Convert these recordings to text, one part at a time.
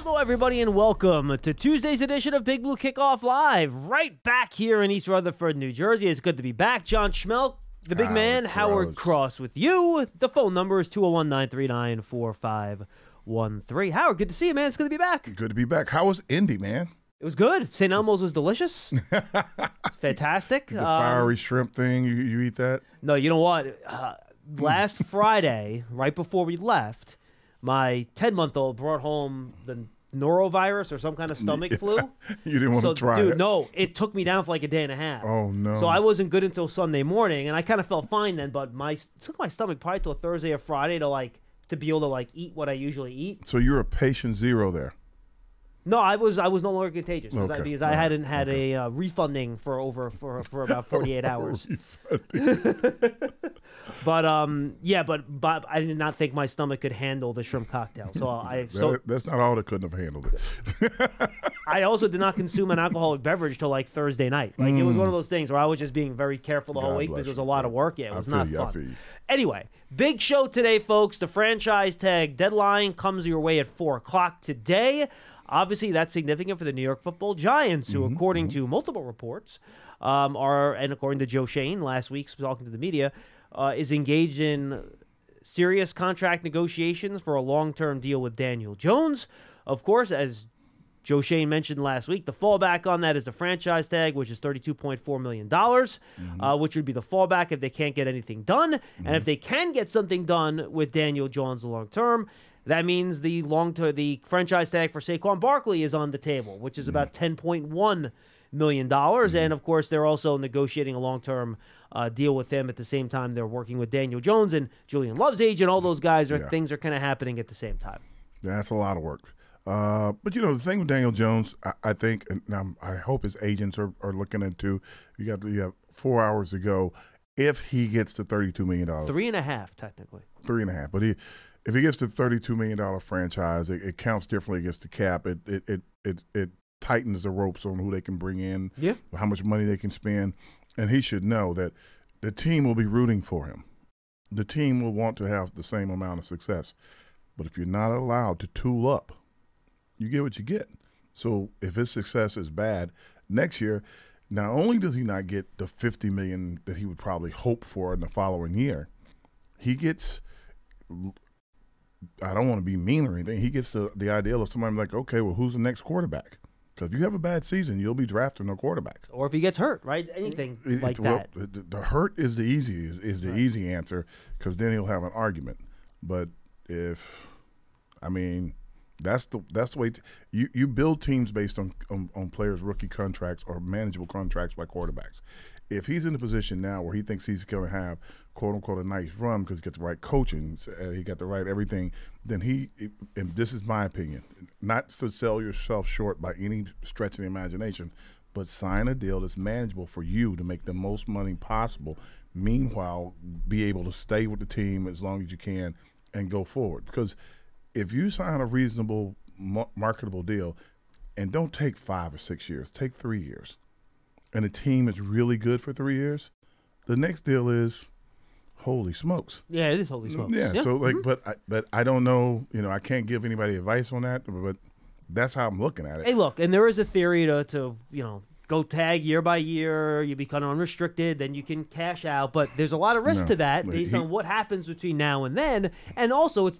Hello, everybody, and welcome to Tuesday's edition of Big Blue Kickoff Live, right back here in East Rutherford, New Jersey. It's good to be back. John Schmeelk, the big man, Howard Cross with you. The phone number is 201-939-4513. Howard, good to see you, man. It's good to be back. Good to be back. How was Indy, man? It was good. St. Elmo's was delicious. Fantastic. The fiery shrimp thing, you eat that? No, you know what? Last Friday, right before we left, my 10-month-old brought home the norovirus or some kind of stomach flu. You didn't want to try it? No, it took me down for like a day and a half. Oh, no. So I wasn't good until Sunday morning, and I kind of felt fine then, but it took my stomach probably till Thursday or Friday to be able to eat what I usually eat. So you're a patient zero there. No, I was no longer contagious because I hadn't had a refunding for about 48 hours. But I did not think my stomach could handle the shrimp cocktail. That's not all that couldn't have handled it. I also did not consume an alcoholic beverage till like Thursday night. It was one of those things where I was just being very careful the whole week because it was a lot of work. Yeah, it was not fun. Anyway, big show today, folks. The franchise tag deadline comes your way at 4 o'clock today. Obviously, that's significant for the New York Football Giants, who, according to multiple reports, and according to Joe Shane last week, talking to the media, is engaged in serious contract negotiations for a long-term deal with Daniel Jones. Of course, as Joe Shane mentioned last week, the fallback on that is the franchise tag, which is $32.4 million, which would be the fallback if they can't get anything done. And if they can get something done with Daniel Jones long-term, that means the franchise tag for Saquon Barkley is on the table, which is about $10.1 million. And, of course, they're also negotiating a long-term deal with him at the same time they're working with Daniel Jones and Julian Love's agent. All those guys, things are kind of happening at the same time. Yeah, that's a lot of work. But, the thing with Daniel Jones, I think, and I hope his agents are looking into, you have 4 hours to go. If he gets to $32 million. 3.5, technically. 3.5. But if he gets to $32 million franchise, it counts differently against the cap. It tightens the ropes on who they can bring in, how much money they can spend. And he should know that the team will be rooting for him. The team will want to have the same amount of success. But if you're not allowed to tool up, you get what you get. So if his success is bad next year, not only does he not get the $50 million that he would probably hope for in the following year, he gets – I don't want to be mean or anything. He gets the ideal of somebody like, okay, well, who's the next quarterback? Because if you have a bad season, you'll be drafting a quarterback. Or if he gets hurt, right? Anything that. The hurt is the easy answer because then he'll have an argument. But that's the way you build teams based on players' rookie contracts or manageable contracts by quarterbacks. If he's in a position now where he thinks he's going to have, quote unquote, a nice run because he got the right coaching, he got the right everything, then and this is my opinion, not to sell yourself short by any stretch of the imagination, but sign a deal that's manageable for you to make the most money possible. Meanwhile, be able to stay with the team as long as you can and go forward. Because if you sign a reasonable, marketable deal, and don't take 5 or 6 years, take 3 years, and the team is really good for 3 years, the next deal is holy smokes. Yeah, it is holy smokes. Yeah. So but I don't know. I can't give anybody advice on that, but that's how I'm looking at it. Hey, look, and there is a theory to go tag year by year. You become unrestricted, then you can cash out. But there's a lot of risk to that based on what happens between now and then. And also, it's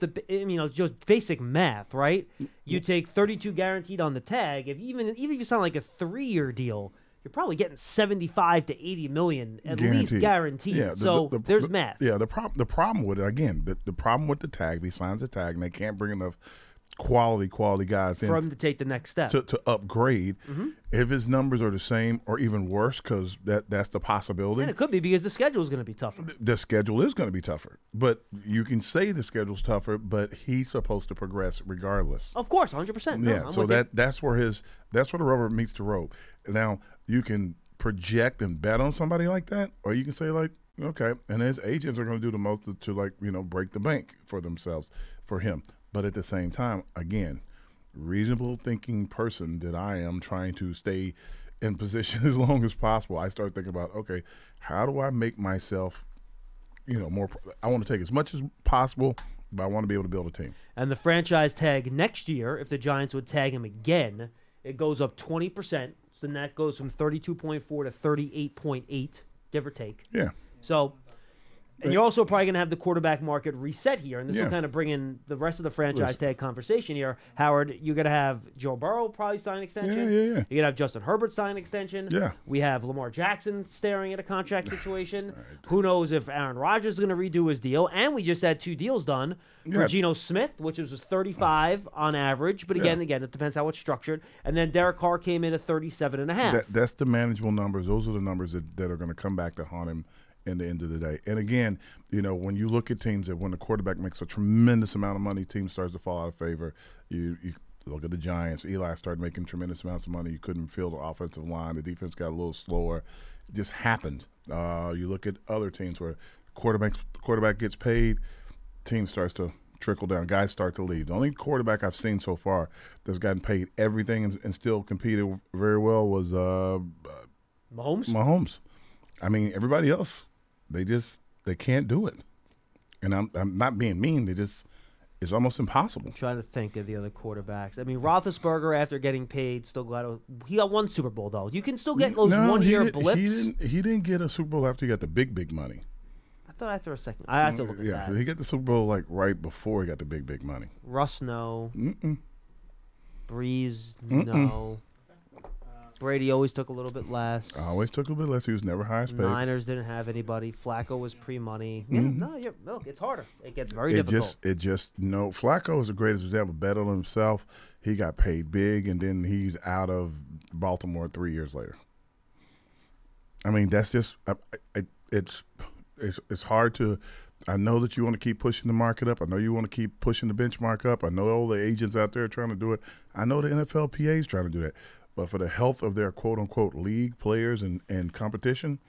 just basic math, right? You take 32 guaranteed on the tag. Even if you sign like a 3-year deal, you're probably getting 75 to 80 million at least guaranteed. Yeah, there's math. Yeah, the problem with it, again, the problem with the tag, he signs the tag and they can't bring enough quality guys in for him to take the next step to upgrade. If his numbers are the same or even worse, because that's the possibility. And it could be because the schedule is going to be tougher. The schedule is going to be tougher, but you can say the schedule's tougher, but he's supposed to progress regardless. Of course, 100%. Yeah, so that's where the rubber meets the road. Now you can project and bet on somebody like that, or you can say like, okay, and his agents are going to do the most to break the bank for themselves for him. But at the same time, again, reasonable thinking person that I am, trying to stay in position as long as possible, I start thinking about, okay, how do I make myself, more – I want to take as much as possible but I want to be able to build a team. And the franchise tag next year, if the Giants would tag him again, it goes up 20%. So then that goes from 32.4 to 38.8, give or take. Yeah. So, and you're also probably going to have the quarterback market reset here, and this Yeah. will kind of bring in the rest of the franchise tag conversation here. Howard, you're going to have Joe Burrow probably sign an extension. Yeah. You're going to have Justin Herbert sign an extension. Yeah. We have Lamar Jackson staring at a contract situation. Who knows if Aaron Rodgers is going to redo his deal. And we just had 2 deals done for Geno Smith, which was 35 on average. But again, it depends how it's structured. And then Derek Carr came in at 37.5. That's the manageable numbers. Those are the numbers that are going to come back to haunt him in the end of the day. And again, when you look at teams that when the quarterback makes a tremendous amount of money, team starts to fall out of favor. You look at the Giants. Eli started making tremendous amounts of money. You couldn't fill the offensive line. The defense got a little slower. It just happened. You look at other teams where quarterback gets paid, team starts to trickle down. Guys start to leave. The only quarterback I've seen so far that's gotten paid everything and still competed very well was Mahomes. I mean, everybody else, they can't do it. And I'm not being mean. It's almost impossible. I'm trying to think of the other quarterbacks. I mean, Roethlisberger, after getting paid, he got 1 Super Bowl, though. You can still get those one-year blips. He didn't get a Super Bowl after he got the big money. I thought after a second. I have to look at that. Yeah, he got the Super Bowl right before he got the big money. Russ, no. Breeze, no. Brady always took a little bit less. He was never highest paid. Niners didn't have anybody. Flacco was pre-money. Look, it's harder. It gets very difficult. Flacco is the greatest example. Bet on himself. He got paid big, and then he's out of Baltimore 3 years later. I mean, that's just it's hard to. I know that you want to keep pushing the market up. I know you want to keep pushing the benchmark up. I know all the agents out there are trying to do it. I know the NFLPA is trying to do that. But for the health of their quote-unquote league players and competition,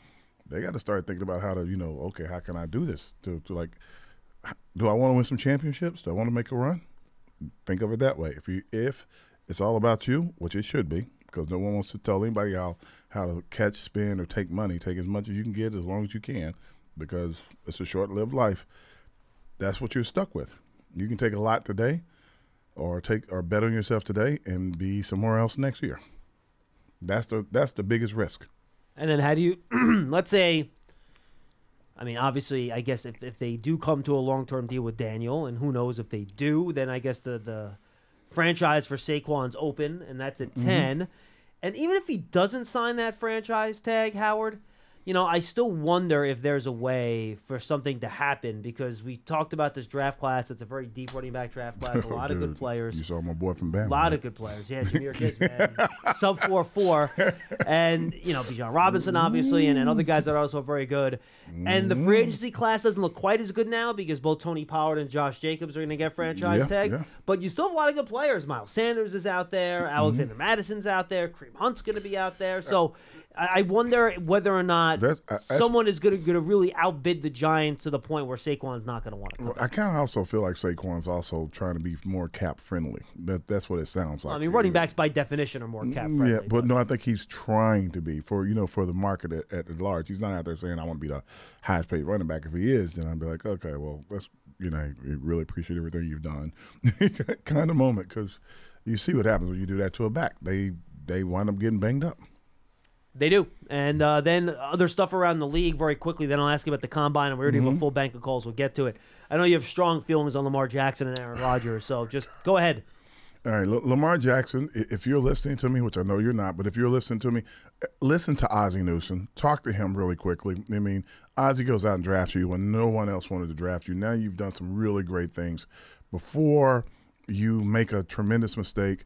they got to start thinking about how to, how can I do this? Do I want to win some championships? Do I want to make a run? Think of it that way. If it's all about you, which it should be, because no one wants to tell anybody how to catch, spend, or take money. Take as much as you can get as long as you can, because it's a short-lived life. That's what you're stuck with. You can take a lot today, or bet on yourself today and be somewhere else next year. That's the biggest risk. And then how do you let's say, I mean, obviously, I guess if they do come to a long-term deal with Daniel, and who knows if they do, then I guess the franchise for Saquon's open, and that's at 10. And even if he doesn't sign that franchise tag, Howard, I still wonder if there's a way for something to happen, because we talked about this draft class. It's a very deep running back draft class. A lot of good players. You saw my boy from Bama. A lot of good players. Yeah, Jameer Gibbs, man. Sub 4.4. And, Bijan Robinson, obviously, and other guys that are also very good. And the free agency class doesn't look quite as good now, because both Tony Pollard and Josh Jacobs are going to get franchise tag. Yeah. But you still have a lot of good players. Miles Sanders is out there. Alexander Madison's out there. Kareem Hunt's going to be out there. So I wonder whether or not someone is going to really outbid the Giants to the point where Saquon's not going to want to come. Well, I kind of also feel like Saquon's also trying to be more cap friendly. That's what it sounds like. I mean, running backs by definition are more cap friendly. Yeah, but no, I think he's trying to be for the market at large. He's not out there saying I want to be the highest paid running back. If he is, then I'd be like, okay, well, that's we really appreciate everything you've done, kind of moment, because you see what happens when you do that to a back. They wind up getting banged up. They do. And then other stuff around the league very quickly. Then I'll ask you about the combine, and we already have a full bank of calls. We'll get to it. I know you have strong feelings on Lamar Jackson and Aaron Rodgers, so just go ahead. All right, Lamar Jackson, if you're listening to me, which I know you're not, but if you're listening to me, listen to Ozzie Newsome. Talk to him really quickly. I mean, Ozzie goes out and drafts you when no one else wanted to draft you. Now you've done some really great things. Before you make a tremendous mistake,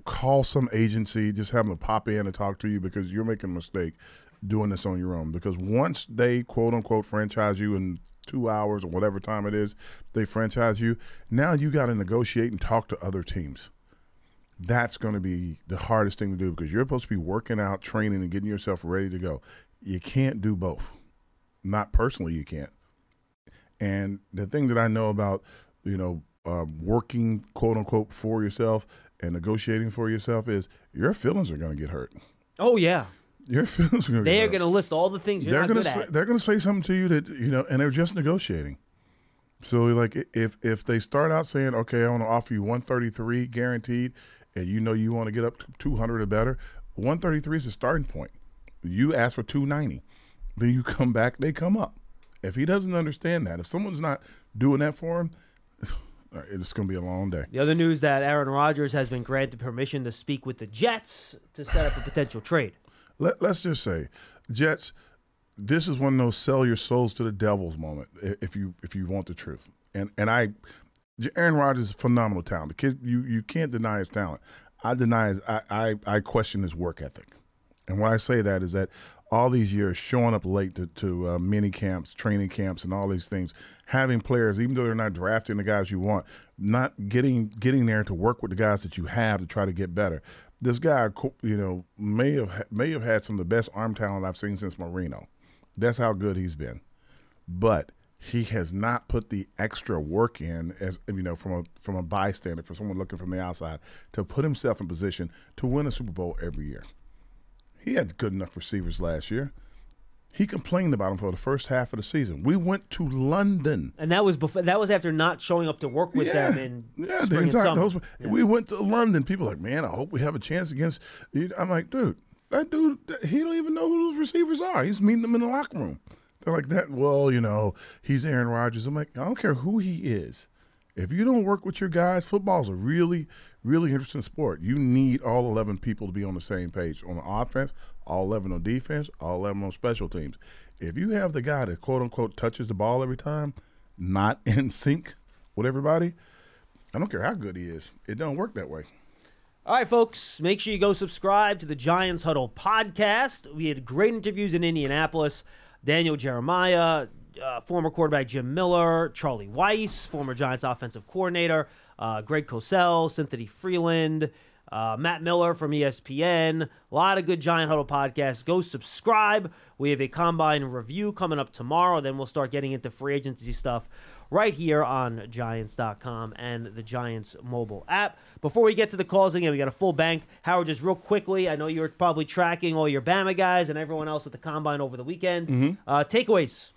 call some agency, just have them pop in and talk to you, because you're making a mistake doing this on your own. Because once they, quote-unquote, franchise you in 2 hours or whatever time it is, they franchise you, now you got to negotiate and talk to other teams. That's going to be the hardest thing to do, because you're supposed to be working out, training, and getting yourself ready to go. You can't do both. Not personally, you can't. And the thing that I know about, working, quote-unquote, for yourself and negotiating for yourself is your feelings are going to get hurt. Oh, yeah. Your feelings are going to They are going to list all the things you're not good at. They're going to say something to you that, and they're just negotiating. So, like, if they start out saying, okay, I want to offer you 133 guaranteed, and you know you want to get up to 200 or better, 133 is the starting point. You ask for 290. Then you come back, they come up. If he doesn't understand that, if someone's not doing that for him, it's going to be a long day. The other news that Aaron Rodgers has been granted permission to speak with the Jets to set up a potential trade. Let's just say, Jets, this is one of those sell your souls to the devils moment, if you want the truth. And Aaron Rodgers is a phenomenal talent. The kid, you can't deny his talent. I question his work ethic. And when I say that is that all these years showing up late to mini camps, training camps, and all these things, having players, even though they're not drafting the guys you want, not getting there to work with the guys that you have to try to get better. This guy, may have had some of the best arm talent I've seen since Marino. That's how good he's been. But he has not put the extra work in, as from a bystander, for someone looking from the outside, to put himself in position to win a Super Bowl every year. He had good enough receivers last year. He complained about them for the first half of the season. We went to London, and that was before. That was after not showing up to work with them in spring and summer. We went to London. People are like, man, I hope we have a chance against. I'm like, dude, that dude, he don't even know who those receivers are. He's meeting them in the locker room. They're like that. Well, he's Aaron Rodgers. I'm like, I don't care who he is. If you don't work with your guys, football's a really, really interesting sport. You need all 11 people to be on the same page. On the offense, all 11 on defense, all 11 on special teams. If you have the guy that, quote-unquote, touches the ball every time, not in sync with everybody, I don't care how good he is. It don't work that way. All right, folks, make sure you go subscribe to the Giants Huddle podcast. We had great interviews in Indianapolis. Daniel Jeremiah, former quarterback Jim Miller, Charlie Weiss, former Giants offensive coordinator, Greg Cosell, Cynthia Freeland, Matt Miller from ESPN. A lot of good Giant Huddle podcasts. Go subscribe. We have a Combine review coming up tomorrow. Then we'll start getting into free agency stuff right here on Giants.com and the Giants mobile app. Before we get to the calls again, we got a full bank. Howard, just real quickly, I know you're probably tracking all your Bama guys and everyone else at the Combine over the weekend. Takeaways.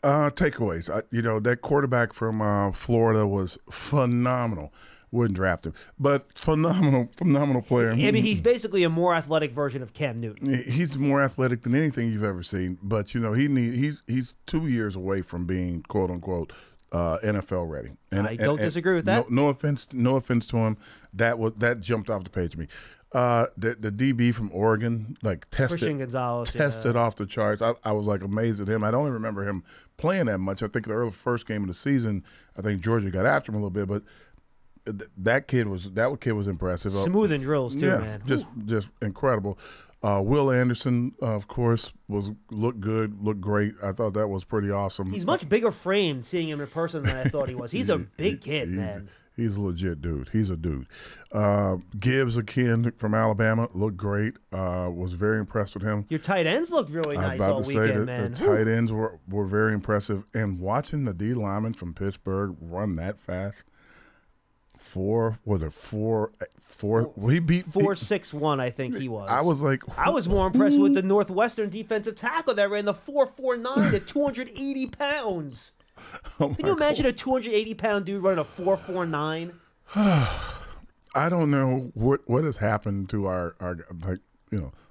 Takeaways. That quarterback from Florida was phenomenal. Wouldn't draft him, but phenomenal player. I mean, he's basically a more athletic version of Cam Newton. He's more athletic than anything you've ever seen. But he's 2 years away from being quote unquote NFL ready. And I don't disagree with that. No offense to him. That jumped off the page to me. The DB from Oregon, Christian Gonzalez, tested off the charts. I was amazed at him. I don't even remember him playing that much. I think the first game of the season, I think Georgia got after him a little bit, but that kid was impressive. Smooth in drills too, man. Just incredible. Will Anderson, of course, looked good, looked great. I thought that was pretty awesome. He's much bigger framed seeing him in person than I thought he was. He's a big kid, man. He's a legit dude. He's a dude. Gibbs, a kid from Alabama, looked great. Was very impressed with him. Your tight ends looked really nice all weekend, man. The tight ends were very impressive. And watching the D lineman from Pittsburgh run that fast. 4.61, I think he was. I was like, I was more impressed with the Northwestern defensive tackle that ran the 4.49 at 280 pounds. Can you imagine a 280-pound dude running a 4.49? I don't know what has happened to our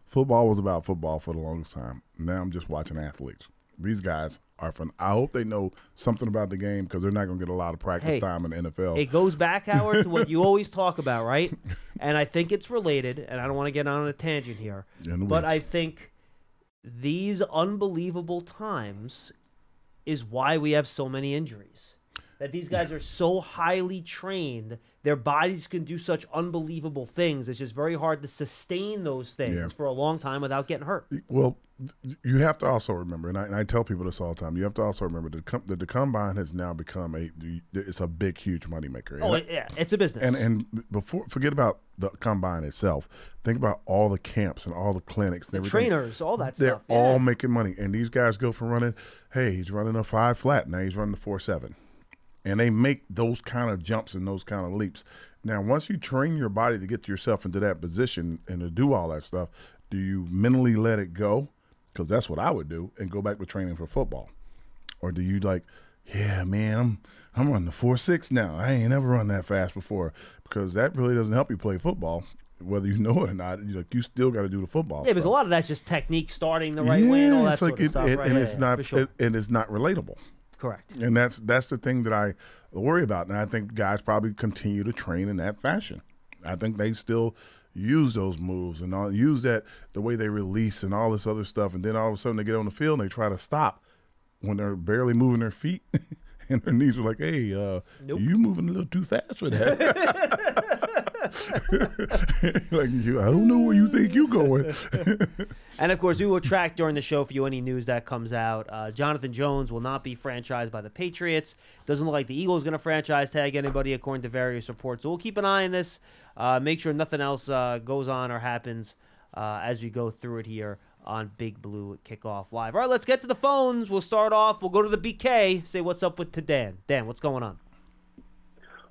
football was about football for the longest time. Now I'm just watching athletes. These guys are fun. I hope they know something about the game because they're not going to get a lot of practice time in the NFL. It goes back, Howard, to what you always talk about, right? And I think it's related, and I don't want to get on a tangent here, but I think these unbelievable times is why we have so many injuries. That these guys are so highly trained, their bodies can do such unbelievable things. It's just very hard to sustain those things for a long time without getting hurt. Well, you have to also remember, and I tell people this all the time, you have to also remember that the Combine has now become it's a big, huge moneymaker. Oh, yeah, it's a business. And forget about the Combine itself. Think about all the camps and all the clinics and everything. Trainers, all that They're stuff. They're all making money. And these guys go from running, he's running a 5 flat, now he's running a 4.7. And they make those kind of jumps and those kind of leaps. Now, once you train your body to get yourself into that position and to do all that stuff, do you mentally let it go? Because that's what I would do, and go back to training for football. Or do you yeah, man, I'm running the 4.6 now. I ain't never run that fast before, because that really doesn't help you play football, whether you know it or not. You still got to do the football. Yeah, because a lot of that's just technique, starting the right way, and all that sort of stuff. Right? And it's not and it's not relatable. Correct. And that's the thing that I worry about. And I think guys probably continue to train in that fashion. I think they still use those moves and use that the way they release and all this other stuff. And then all of a sudden they get on the field and they try to stop when they're barely moving their feet. And their knees are like, hey, nope. You moving a little too fast for that. Like, I don't know where you think you're going. And, of course, we will track during the show for you any news that comes out. Jonathan Jones will not be franchised by the Patriots. Doesn't look like the Eagles going to franchise tag anybody, according to various reports. So we'll keep an eye on this. Make sure nothing else goes on or happens as we go through it here on Big Blue Kickoff Live. All right, let's get to the phones. We'll start off. We'll go to the BK. Say what's up with Dan. Dan, what's going on?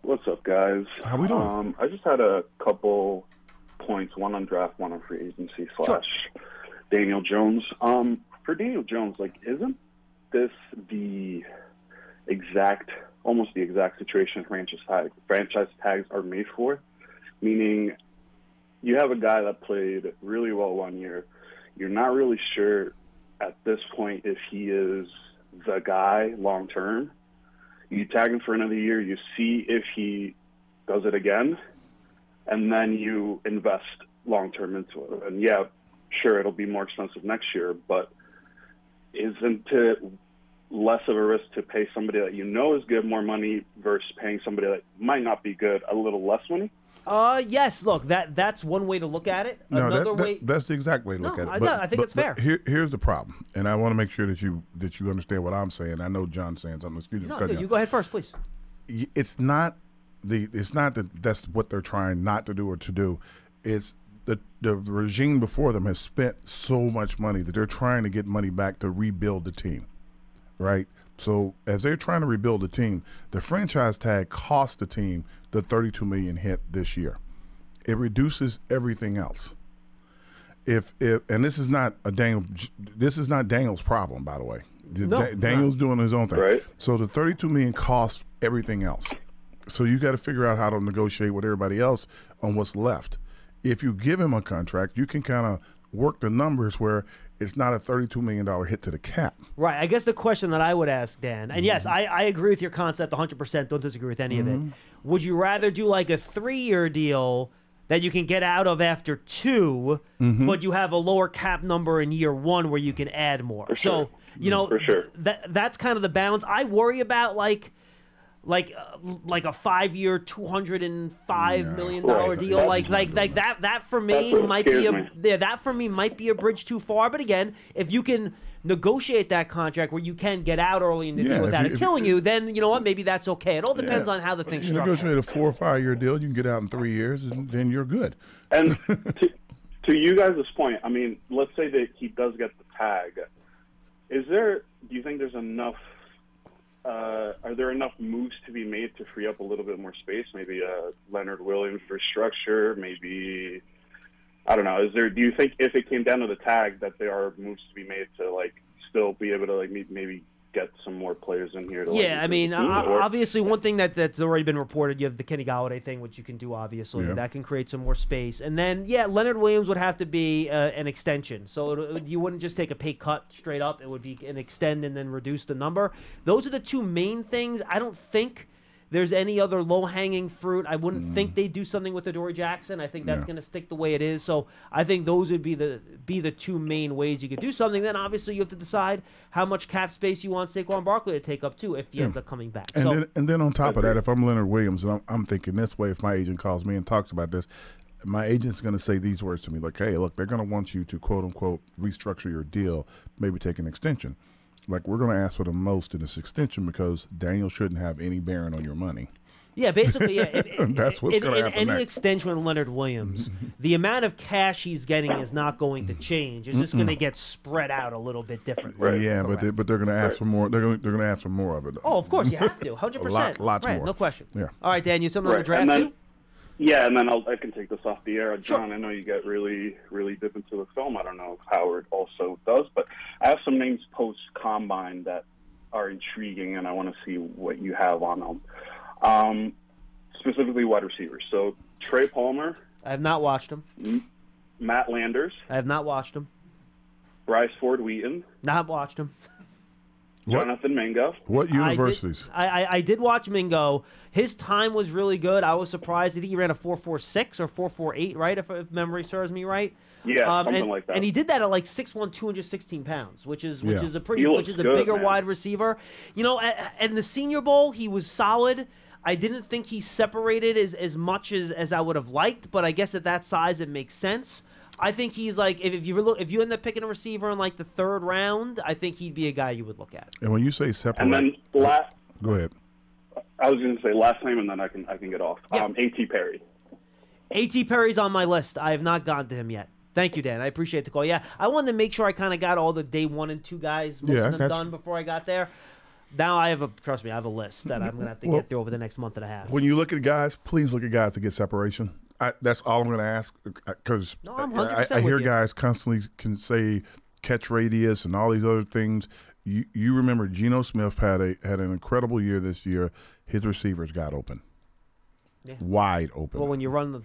What's up, guys? How we doing? I just had a couple points, one on draft, one on free agency / Sure. Daniel Jones. For Daniel Jones, isn't this almost the exact situation franchise tags are made for? Meaning, you have a guy that played really well 1 year. You're not really sure at this point if he is the guy long term. You tag him for another year, you see if he does it again, and then you invest long term into it. And yeah, sure, it'll be more expensive next year, but isn't it less of a risk to pay somebody that you know is good more money versus paying somebody that might not be good a little less money? Yes. Look, that's one way to look at it. Another way. That's the exact way to look at it. I think it's fair. Here's the problem, and I want to make sure that you understand what I'm saying. I know John's saying something. Excuse me for cutting you go ahead first, please. It's not that that's what they're trying not to do or to do. It's the regime before them has spent so much money that they're trying to get money back to rebuild the team, right? So as they're trying to rebuild the team, the franchise tag cost the team the $32 million hit this year. It reduces everything else. And this is not Daniel's problem, by the way. Daniel's doing his own thing. Right. So the $32 million costs everything else. So you got to figure out how to negotiate with everybody else on what's left. If you give him a contract, you can kind of work the numbers where it's not a $32 million hit to the cap. Right. I guess the question that I would ask, Dan, and yes, I agree with your concept 100%. Don't disagree with any of it. Would you rather do like a 3-year deal that you can get out of after 2, but you have a lower cap number in year 1 where you can add more? For sure. So, for sure. That's kind of the balance. I worry about like a 5-year, $205 million deal, like that for me might be that for me might be a bridge too far. But again, if you can negotiate that contract where you can get out early in the deal without it killing you, then you know what, maybe that's okay. It all depends on how the thing's structured. Negotiate a 4 or 5 year deal, you can get out in 3 years, and then you're good. And to you guys' point, I mean, let's say that he does get the tag. Do you think there's enough? Are there enough moves to be made to free up a little bit more space? Maybe Leonard Williams restructure. Maybe I don't know. Do you think if it came down to the tag that there are moves to be made to still be able to maybe get some more players in here? I mean, obviously one thing that's already been reported, you have the Kenny Golladay thing, which you can do obviously. Yeah. That can create some more space. And then, Leonard Williams would have to be an extension. So you wouldn't just take a pay cut straight up. It would be an extend and then reduce the number. Those are the two main things. I don't think there's any other low-hanging fruit. I wouldn't think they'd do something with Adoree Jackson. I think that's going to stick the way it is. So I think those would be the two main ways you could do something. Then obviously you have to decide how much cap space you want Saquon Barkley to take up too if he ends up coming back. And then on top of that, if I'm Leonard Williams, and I'm thinking this way, if my agent calls me and talks about this, my agent's going to say these words to me like, hey, look, they're going to want you to, quote-unquote, restructure your deal, maybe take an extension. Like, we're going to ask for the most in this extension because Daniel shouldn't have any bearing on your money. Yeah, basically, that's what's going to happen any next. extension with Leonard Williams, the amount of cash he's getting is not going to change. It's just going to get spread out a little bit differently. Right. Yeah, but they're going to ask for more. They're going to ask for more of it. Oh, of course, you have to, 100%. Lots more. No question. Yeah. All right, Dan, you something on the draft too? Yeah, and then I can take this off the air. John, Sure. I know you get really, really deep into the film. I don't know if Howard also does, but I have some names post-Combine that are intriguing, and I want to see what you have on them. Specifically wide receivers. So Trey Palmer. I have not watched him. Matt Landers. I have not watched him. Bryce Ford-Wheaton. Not watched him. Jonathan Mingo. What universities? I did watch Mingo. His time was really good. I was surprised. I think he ran a 4.46 or 4.48, right, if memory serves me right. Yeah, something like that. And he did that at like 6'1", 216 pounds, which is a good, bigger man. wide receiver. You know, in the Senior Bowl, he was solid. I didn't think he separated as much as I would have liked, but I guess at that size it makes sense. I think he's like, if you end up picking a receiver in like the 3rd round, I think he'd be a guy you would look at. And when you say separate, and then go ahead. I was going to say last name, and then I can get off. Yeah. A.T. Perry. A.T. Perry's on my list. I have not gotten to him yet. Thank you, Dan. I appreciate the call. Yeah, I wanted to make sure I kind of got all the day 1 and 2 guys, most of them done before I got there. Now I have I have a list that I'm going to have to get through over the next month and a half. When you look at guys, please look at guys to get separation. That's all I'm going to ask, because I hear guys constantly can say catch radius and all these other things. You remember Geno Smith had an incredible year this year. His receivers got open. Yeah. Wide open. Well, when you run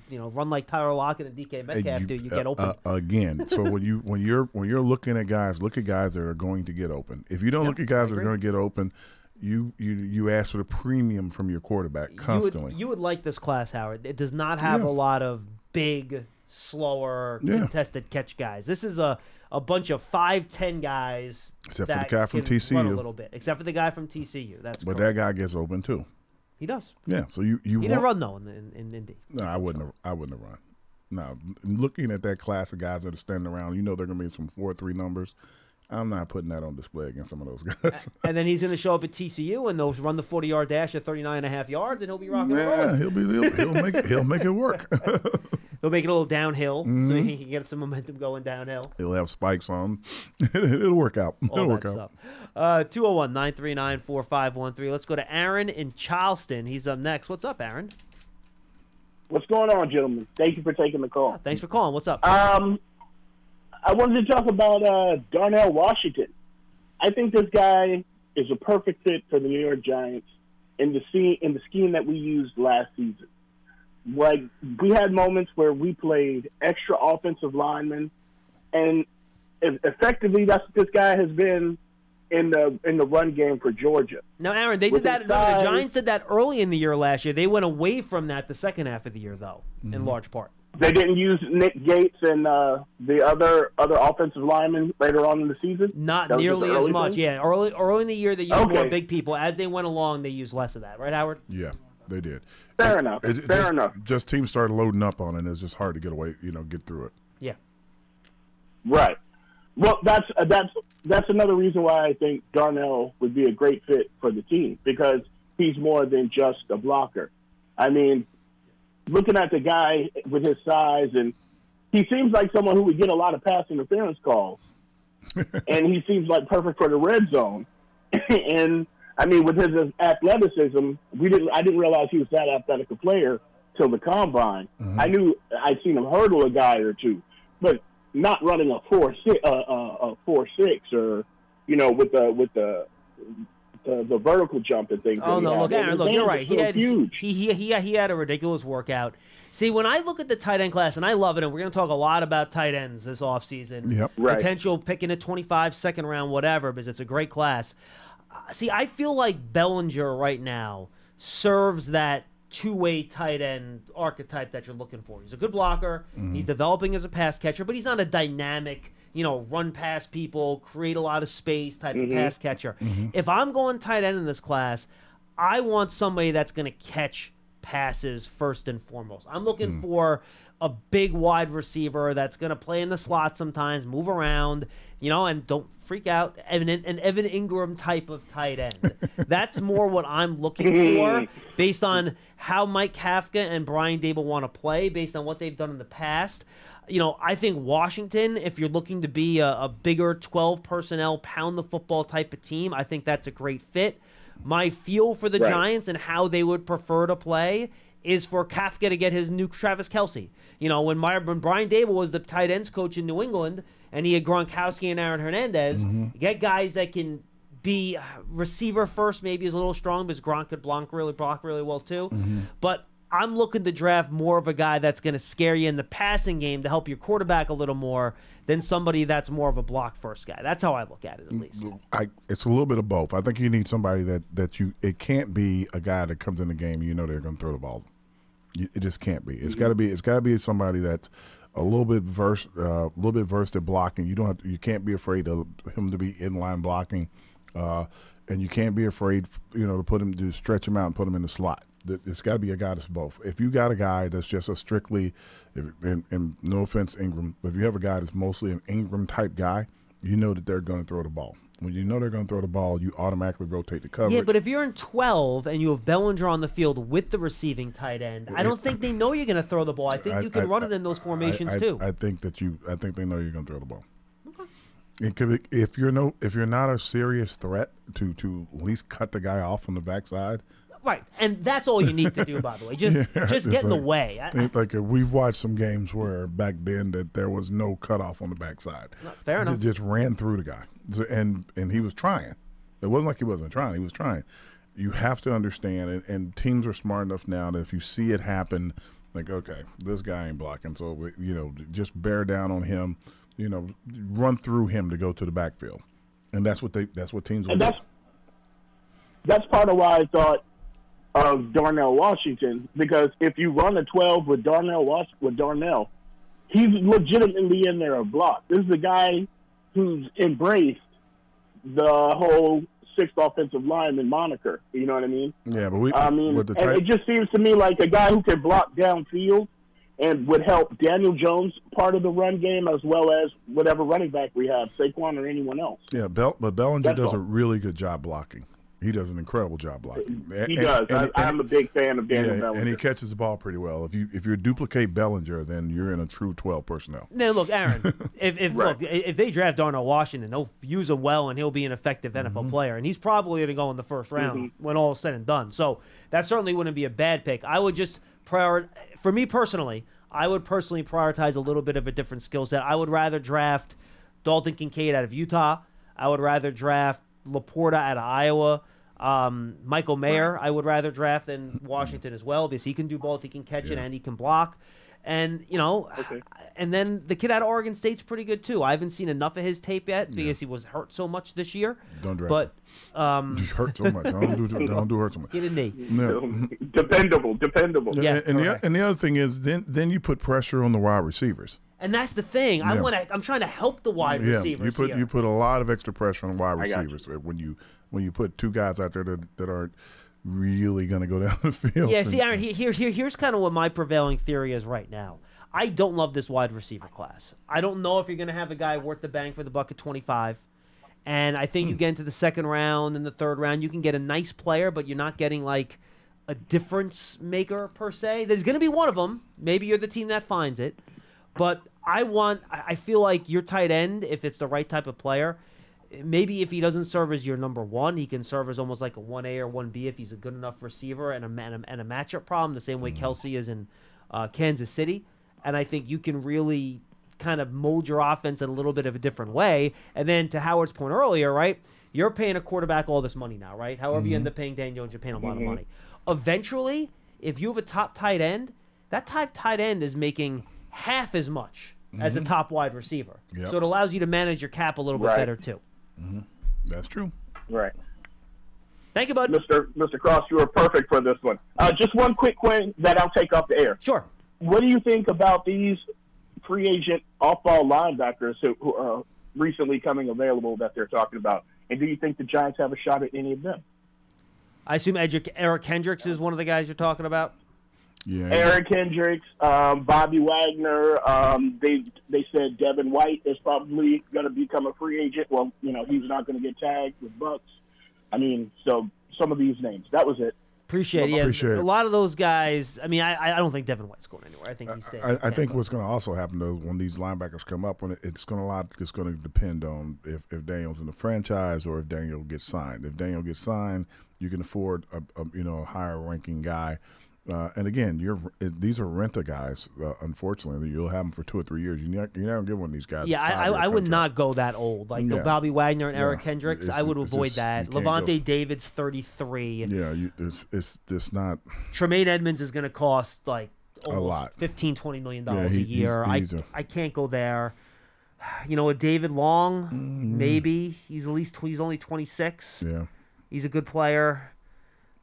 like Tyler Lockett and DK Metcalf do, you get open again. So when you're looking at guys, look at guys that are going to get open. If you don't look at guys that are going to get open, you ask for the premium from your quarterback constantly. You would like this class, Howard. It does not have a lot of big, slower, contested catch guys. This is a bunch of 5'10" guys. Except for the guy from TCU. Run a little bit. Except for the guy from TCU. But correct. That guy gets open too. He does. Yeah. So he didn't run though in Indy. No, I wouldn't have run. No, looking at that class of guys that are standing around, they're going to be some 4-3 numbers. I'm not putting that on display against some of those guys. And then he's going to show up at TCU and they'll run the 40-yard dash at 39.5 yards, and he'll be rocking and rolling. Yeah, he'll make it work. They'll make it a little downhill, so he can get some momentum going downhill. He'll have spikes on. It'll work out. All that stuff. 201-939-4513. Let's go to Aaron in Charleston. He's up next. What's up, Aaron? What's going on, gentlemen? Thank you for taking the call. Thanks for calling. What's up? I wanted to talk about Darnell Washington. I think this guy is a perfect fit for the New York Giants in the scheme that we used last season. Like, we had moments where we played extra offensive linemen, and effectively that's what this guy has been in the run game for Georgia. Now, Aaron, they did that. The Giants did that early in the year last year. They went away from that the second half of the year, though, in large part. They didn't use Nick Gates and the other offensive linemen later on in the season? Not nearly as much, yeah. Early in the year, they used more big people. As they went along, they used less of that. Right, Howard? Yeah, they did. Fair enough. Just teams started loading up on it, and it's just hard to get away, get through it. Yeah. Right. Well, that's another reason why I think Darnell would be a great fit for the team, because he's more than just a blocker. I mean, looking at the guy with his size, and he seems like someone who would get a lot of pass interference calls, and he seems like perfect for the red zone. And I mean, with his athleticism, I didn't realize he was that athletic a player till the combine. Mm-hmm. I knew I'd seen him hurdle a guy or two, but not running a 4.6 or with the vertical jump and things. Oh no! Look, Aaron, look, you're right. Huge. He had a ridiculous workout. See, when I look at the tight end class, and I love it, and we're going to talk a lot about tight ends this offseason. Yep. Right. Potential picking at 25, second round, whatever, because it's a great class. See, I feel like Bellinger right now serves that two-way tight end archetype that you're looking for. He's a good blocker. Mm-hmm. He's developing as a pass catcher, but he's not a dynamic, run past people, create a lot of space type of pass catcher. Mm-hmm. If I'm going tight end in this class, I want somebody that's going to catch passes first and foremost. I'm looking for a big wide receiver that's going to play in the slot sometimes, move around, and don't freak out, an Evan Ingram type of tight end. That's more what I'm looking for based on how Mike Kafka and Brian Daboll want to play, based on what they've done in the past. I think Washington, if you're looking to be a bigger 12 personnel, pound the football type of team, I think that's a great fit. My feel for the Giants and how they would prefer to play is for Kafka to get his new Travis Kelce. When Brian Daboll was the tight ends coach in New England and he had Gronkowski and Aaron Hernandez, get guys that can be receiver first maybe is a little strong because Gronk could block really well too. But I'm looking to draft more of a guy that's going to scare you in the passing game to help your quarterback a little more than somebody that's more of a block first guy. That's how I look at it, at least. It's a little bit of both. I think you need somebody that you. It can't be a guy that comes in the game and you know they're going to throw the ball. It just can't be. It's got to be. It's got to be somebody that's a little bit versed at blocking. You can't be afraid of him to be inline blocking, and you can't be afraid, to put him to stretch him out and put him in the slot. It's got to be a guy that's both. If you got a guy that's just a strictly, and no offense, Ingram, but if you have a guy that's mostly an Ingram type guy, you know that they're going to throw the ball. When you know they're going to throw the ball, you automatically rotate the coverage. Yeah, but if you're in 12 and you have Bellinger on the field with the receiving tight end, I don't think they know you're going to throw the ball. I think you can run it in those formations too. I think they know you're going to throw the ball. Okay. It could be, if you're not a serious threat to at least cut the guy off on the backside. Right, and that's all you need to do, by the way. Just get in the way. We've watched some games where back then that there was no cutoff on the backside. Fair enough. Just ran through the guy, and he was trying. It wasn't like he wasn't trying. He was trying. You have to understand, and teams are smart enough now that if you see it happen, like, okay, this guy ain't blocking, so just bear down on him. Run through him to go to the backfield, and that's what teams will do. That's part of why I thought of Darnell Washington, because if you run a 12 with Darnell, he's legitimately in there a block. This is a guy who's embraced the whole sixth offensive lineman moniker. You know what I mean? Yeah, but it just seems to me like a guy who can block downfield and would help Daniel Jones part of the run game as well as whatever running back we have, Saquon or anyone else. Yeah, but Bellinger does a really good job blocking. He does an incredible job blocking. He does. I'm a big fan of Daniel Bellinger. And he catches the ball pretty well. If you duplicate Bellinger, then you're in a true 12 personnel. Now, look, Aaron, if they draft Darnell Washington, they'll use him well, and he'll be an effective NFL player. And he's probably going to go in the first round when all is said and done. So that certainly wouldn't be a bad pick. I would just for me personally, I would personally prioritize a little bit of a different skill set. I would rather draft Dalton Kincaid out of Utah. I would rather draft Laporta out of Iowa. Michael Mayer, I would rather draft than Washington as well because he can do both. He can catch it and he can block. And, and then the kid out of Oregon State's pretty good too. I haven't seen enough of his tape yet because he was hurt so much this year. Don't draft him. Hurt so much. Don't do hurt so much. Get a knee. No. Dependable. Yeah, and the other thing is then you put pressure on the wide receivers. And that's the thing. Yeah. I'm trying to help the wide receivers. You put a lot of extra pressure on wide receivers when you put two guys out there that aren't really going to go down the field. Yeah, see, Aaron, here's kind of what my prevailing theory is right now. I don't love this wide receiver class. I don't know if you're going to have a guy worth the bang for the buck at 25. And I think you get into the second round and the third round, you can get a nice player, but you're not getting like a difference maker per se. There's going to be one of them. Maybe you're the team that finds it. But I feel like your tight end, if it's the right type of player, maybe if he doesn't serve as your number one, he can serve as almost like a 1A or 1B if he's a good enough receiver and a matchup problem, the same way Kelsey is in Kansas City. And I think you can really kind of mold your offense in a little bit of a different way. And then to Howard's point earlier, right, you're paying a quarterback all this money now, right? However you end up paying Daniel Jones, you're paying a lot of money. Eventually, if you have a top tight end, that top tight end is making half as much as a top wide receiver. Yep. So it allows you to manage your cap a little bit better too. That's true. Right. Thank you, bud. Mr. Cross, you were perfect for this one. Just one quick question that I'll take off the air. Sure. What do you think about these free agent off-ball linebackers who are recently coming available that they're talking about? And do you think the Giants have a shot at any of them? I assume Eric Hendricks is one of the guys you're talking about? Yeah. Eric Hendricks, Bobby Wagner. They said Devin White is probably going to become a free agent. Well, he's not going to get tagged with Bucks. I mean, so some of these names. That was it. Appreciate it. A lot of those guys. I mean, I don't think Devin White's going anywhere. I think he's safe. I think what's going to also happen though when these linebackers come up, it's going to depend on if Daniel's in the franchise or if Daniel gets signed. If Daniel gets signed, you can afford a higher ranking guy. And again, these are renter guys. Unfortunately, you'll have them for 2 or 3 years. You're not going to give one of these guys. Yeah, I would not go that old. Like the Bobby Wagner and Eric Hendricks, I would avoid that. Levante David's 33. Yeah, it's just not. Tremaine Edmonds is going to cost like a lot, $15-20 million a year. I can't go there. You know, a David Long, maybe he's only 26. Yeah, he's a good player.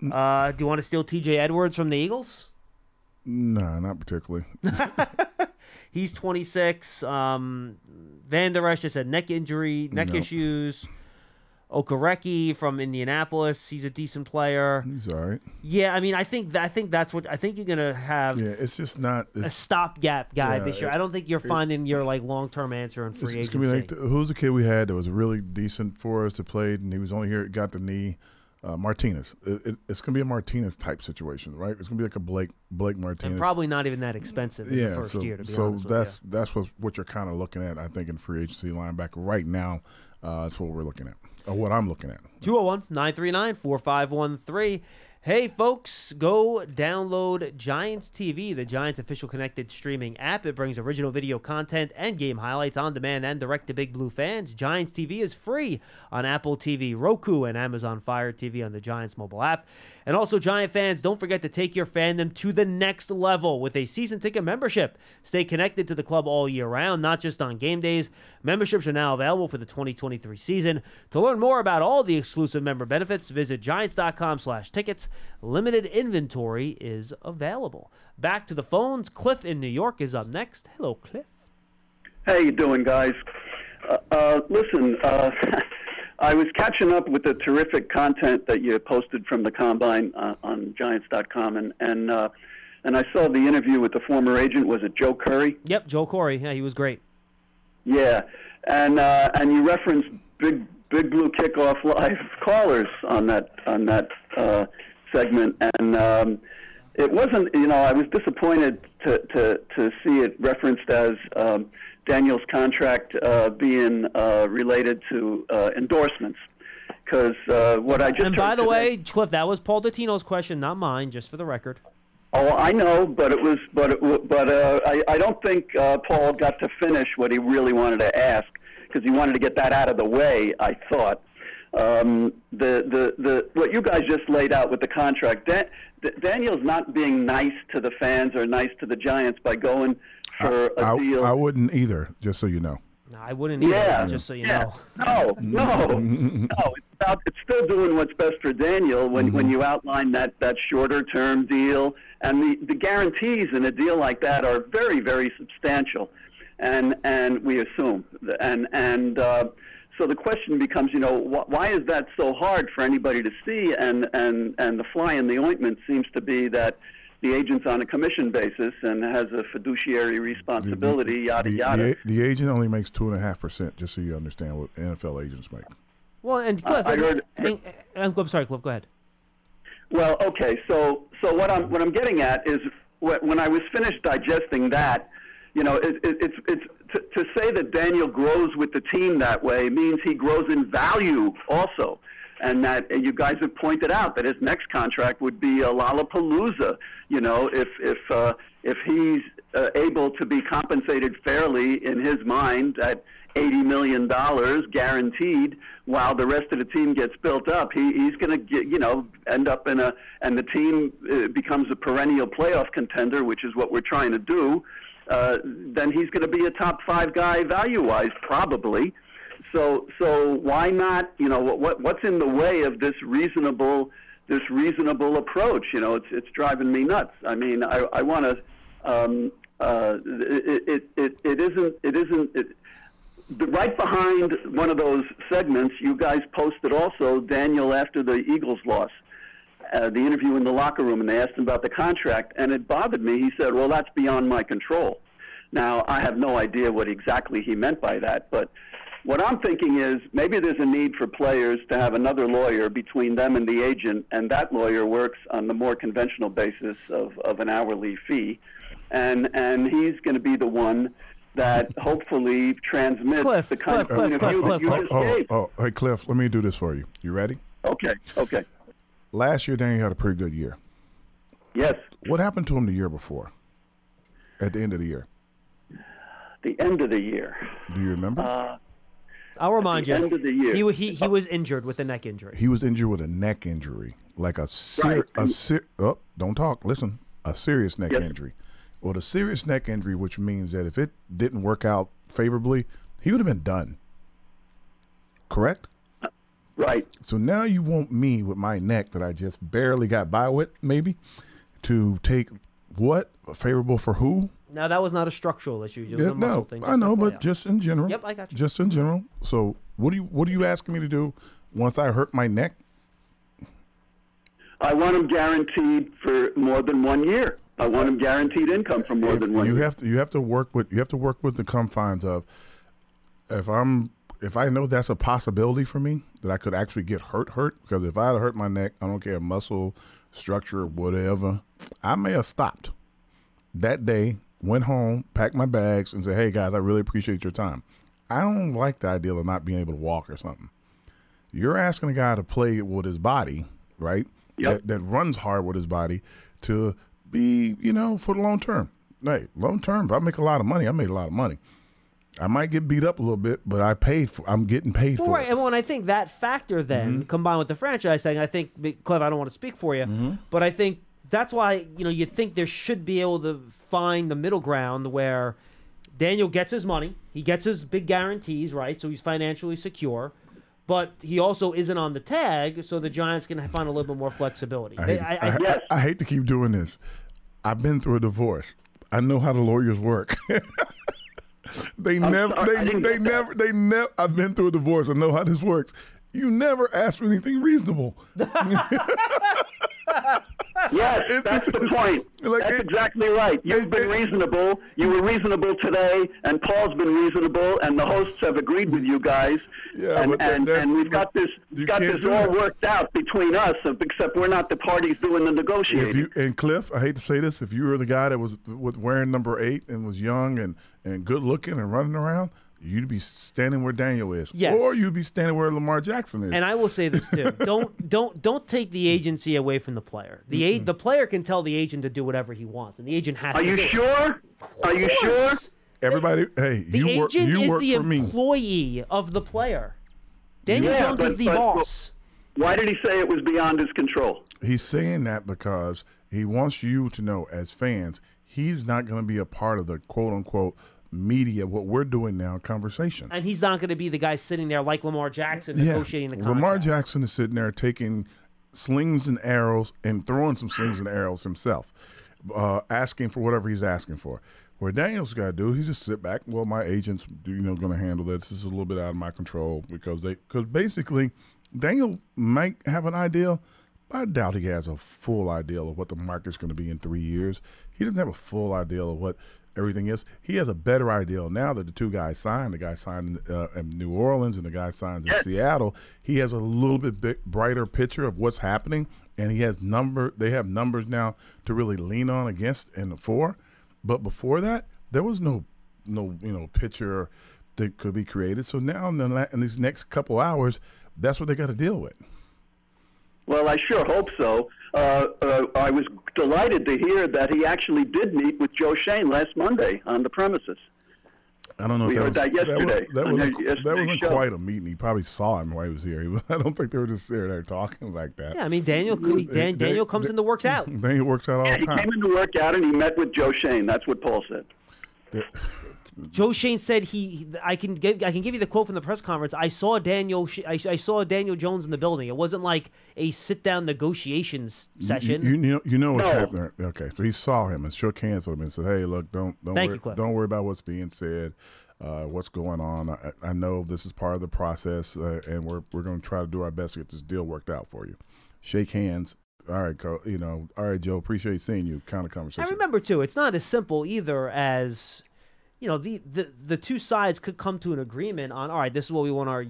Do you want to steal T.J. Edwards from the Eagles? No, not particularly. He's 26. Van Der Esch just had neck issues. Okereke from Indianapolis, he's a decent player. He's all right. Yeah, I mean, I think you're gonna have. Yeah, it's just not a stopgap guy this year. I don't think you're finding your like long-term answer in free agency. It's gonna be like who's the kid we had that was really decent for us that played, and he was only here, got the knee. Martinez. It's going to be a Martinez type situation, right? It's going to be like a Blake Martinez. And probably not even that expensive in the first year, to be honest with you. That's what you're kind of looking at, I think, in free agency linebacker right now. That's what we're looking at, or what I'm looking at. 201-939-4513. Hey, folks, go download Giants TV, the Giants official connected streaming app. It brings original video content and game highlights on demand and direct to Big Blue fans. Giants TV is free on Apple TV, Roku, and Amazon Fire TV on the Giants mobile app. And also, Giant fans, don't forget to take your fandom to the next level with a season ticket membership. Stay connected to the club all year round, not just on game days. Memberships are now available for the 2023 season. To learn more about all the exclusive member benefits, visit giants.com/tickets. Limited inventory is available. Back to the phones. Cliff in New York is up next. Hello, Cliff. How you doing, guys? Listen, I was catching up with the terrific content that you posted from the Combine on Giants.com, and I saw the interview with the former agent. Was it Joe Curry? Yep, Joe Corey. Yeah, he was great. Yeah, and you referenced Big Blue Kickoff Live callers on that segment, and it wasn't. I was disappointed to see it referenced as Daniel's contract being related to endorsements, because what I just. And by the way, Cliff, that was Paul Dottino's question, not mine, just for the record. Oh, I know, but I don't think Paul got to finish what he really wanted to ask, because he wanted to get that out of the way, I thought. What you guys just laid out with the contract, Daniel's not being nice to the fans or nice to the Giants by going for a deal. I wouldn't either, just so you know. No, I wouldn't either, just so you know. No. It's still doing what's best for Daniel when you outline that shorter-term deal. And the guarantees in a deal like that are very, very substantial, and we assume. So the question becomes, why is that so hard for anybody to see? And the fly in the ointment seems to be that the agent's on a commission basis and has a fiduciary responsibility, yada, yada. The agent only makes 2.5%, just so you understand what NFL agents make. Well, and Cliff, I'm sorry, Cliff, go ahead. Well, okay, so what I'm getting at is when I was finished digesting that, it's to say that Daniel grows with the team that way means he grows in value also, and that you guys have pointed out that his next contract would be a Lollapalooza. If he's able to be compensated fairly in his mind at $80 million guaranteed, while the rest of the team gets built up, he's going to get end up and the team becomes a perennial playoff contender, which is what we're trying to do. Then he's going to be a top 5 guy value-wise, probably. So why not? What's in the way of this reasonable approach? It's driving me nuts. I mean, I want to. It isn't. Right behind one of those segments, you guys posted also Daniel after the Eagles loss, the interview in the locker room, and they asked him about the contract, and it bothered me. He said, well, that's beyond my control. Now, I have no idea what exactly he meant by that, but what I'm thinking is maybe there's a need for players to have another lawyer between them and the agent, and that lawyer works on the more conventional basis of an hourly fee, and he's going to be the one that hopefully transmits the kind of point of view that you just gave. Hey, Cliff, let me do this for you. You ready? Okay. Last year, Daniel had a pretty good year. Yes. What happened to him the year before? At the end of the year. The end of the year. Do you remember? I'll remind you. End of the year. He was injured with a neck injury. He was injured with a neck injury, like a don't talk. Listen, a serious neck injury. Well, the serious neck injury, which means that if it didn't work out favorably, he would have been done. Correct? Right. So now you want me with my neck that I just barely got by with, maybe, to take what? Favorable for who? Now, that was not a structural issue. It was a muscle thing. I know, but just in general. Yep, I got you. Just in general. So what are you asking me to do once I hurt my neck? I want him guaranteed for more than 1 year. I want him guaranteed income for more than 1 year. You have to work with the confines of if I know that's a possibility for me that I could actually get hurt because if I had hurt my neck, I don't care muscle structure whatever, I may have stopped that day. Went home, packed my bags, and said, hey, guys, I really appreciate your time. I don't like the idea of not being able to walk or something. You're asking a guy to play with his body, right, that runs hard with his body to be, for the long term. Hey, long term, if I make a lot of money, I made a lot of money. I might get beat up a little bit, but I'm getting paid for it. And when I think that factor then, combined with the franchise thing, I think, Cliff, I don't want to speak for you, but I think that's why, you think there should be able to find the middle ground where Daniel gets his money, he gets his big guarantees, right? So he's financially secure, but he also isn't on the tag, so the Giants can find a little bit more flexibility. I hate to keep doing this. I've been through a divorce. I know how the lawyers work. I've been through a divorce. I know how this works. You never ask for anything reasonable. Yes, that's the point. That's exactly right. You've been reasonable. You were reasonable today, and Paul's been reasonable, and the hosts have agreed with you guys. Yeah, and we've got this all worked out between us, except we're not the parties doing the negotiating. And Cliff, I hate to say this, if you were the guy that was wearing number 8 and was young and good looking and running around, you'd be standing where Daniel is, or you'd be standing where Lamar Jackson is. And I will say this too: don't take the agency away from the player. The player can tell the agent to do whatever he wants, and the agent has. Are you sure? Are you sure? Everybody, hey, you work for me. The agent is the employee of the player. Daniel Jones is the boss. Why did he say it was beyond his control? He's saying that because he wants you to know, as fans, he's not going to be a part of the quote-unquote media, what we're doing now, conversation. And he's not going to be the guy sitting there like Lamar Jackson negotiating the contract. Lamar Jackson is sitting there taking slings and arrows and throwing some slings and arrows himself, asking for whatever he's asking for. What Daniel's got to do, he's just sit back. Well, my agent's going to handle this. This is a little bit out of my control because basically Daniel might have an idea, but I doubt he has a full idea of what the market's going to be in 3 years. He doesn't have a full idea of what everything is. He has a better idea now that the two guys signed. The guy signed in New Orleans and the guy signs in Seattle. He has a little bit brighter picture of what's happening, and he has they have numbers now to really lean on against and for. But before that, there was no picture that could be created. So now in these next couple hours, that's what they got to deal with. Well, I sure hope so. I was delighted to hear that he actually did meet with Joe Shane last Monday on the premises. I don't know if we heard that yesterday. That wasn't quite a meeting. He probably saw him while he was here. I don't think they were just there talking like that. Yeah, I mean, Daniel comes in and works out. Daniel works out all the time. He came in to work out, and he met with Joe Shane. That's what Paul said. Joe Shane said I can give you the quote from the press conference. I saw Daniel Jones in the building. It wasn't like a sit down negotiations session. You know what's happening. Okay, so he saw him and shook hands with him and said, "Hey, look, don't worry about what's being said, what's going on. I know this is part of the process, and we're going to try to do our best to get this deal worked out for you." Shake hands. All right, Carl, all right, Joe. Appreciate seeing you. Kind of conversation. I remember too. It's not as simple either as. The two sides could come to an agreement on, all right, this is what we want our,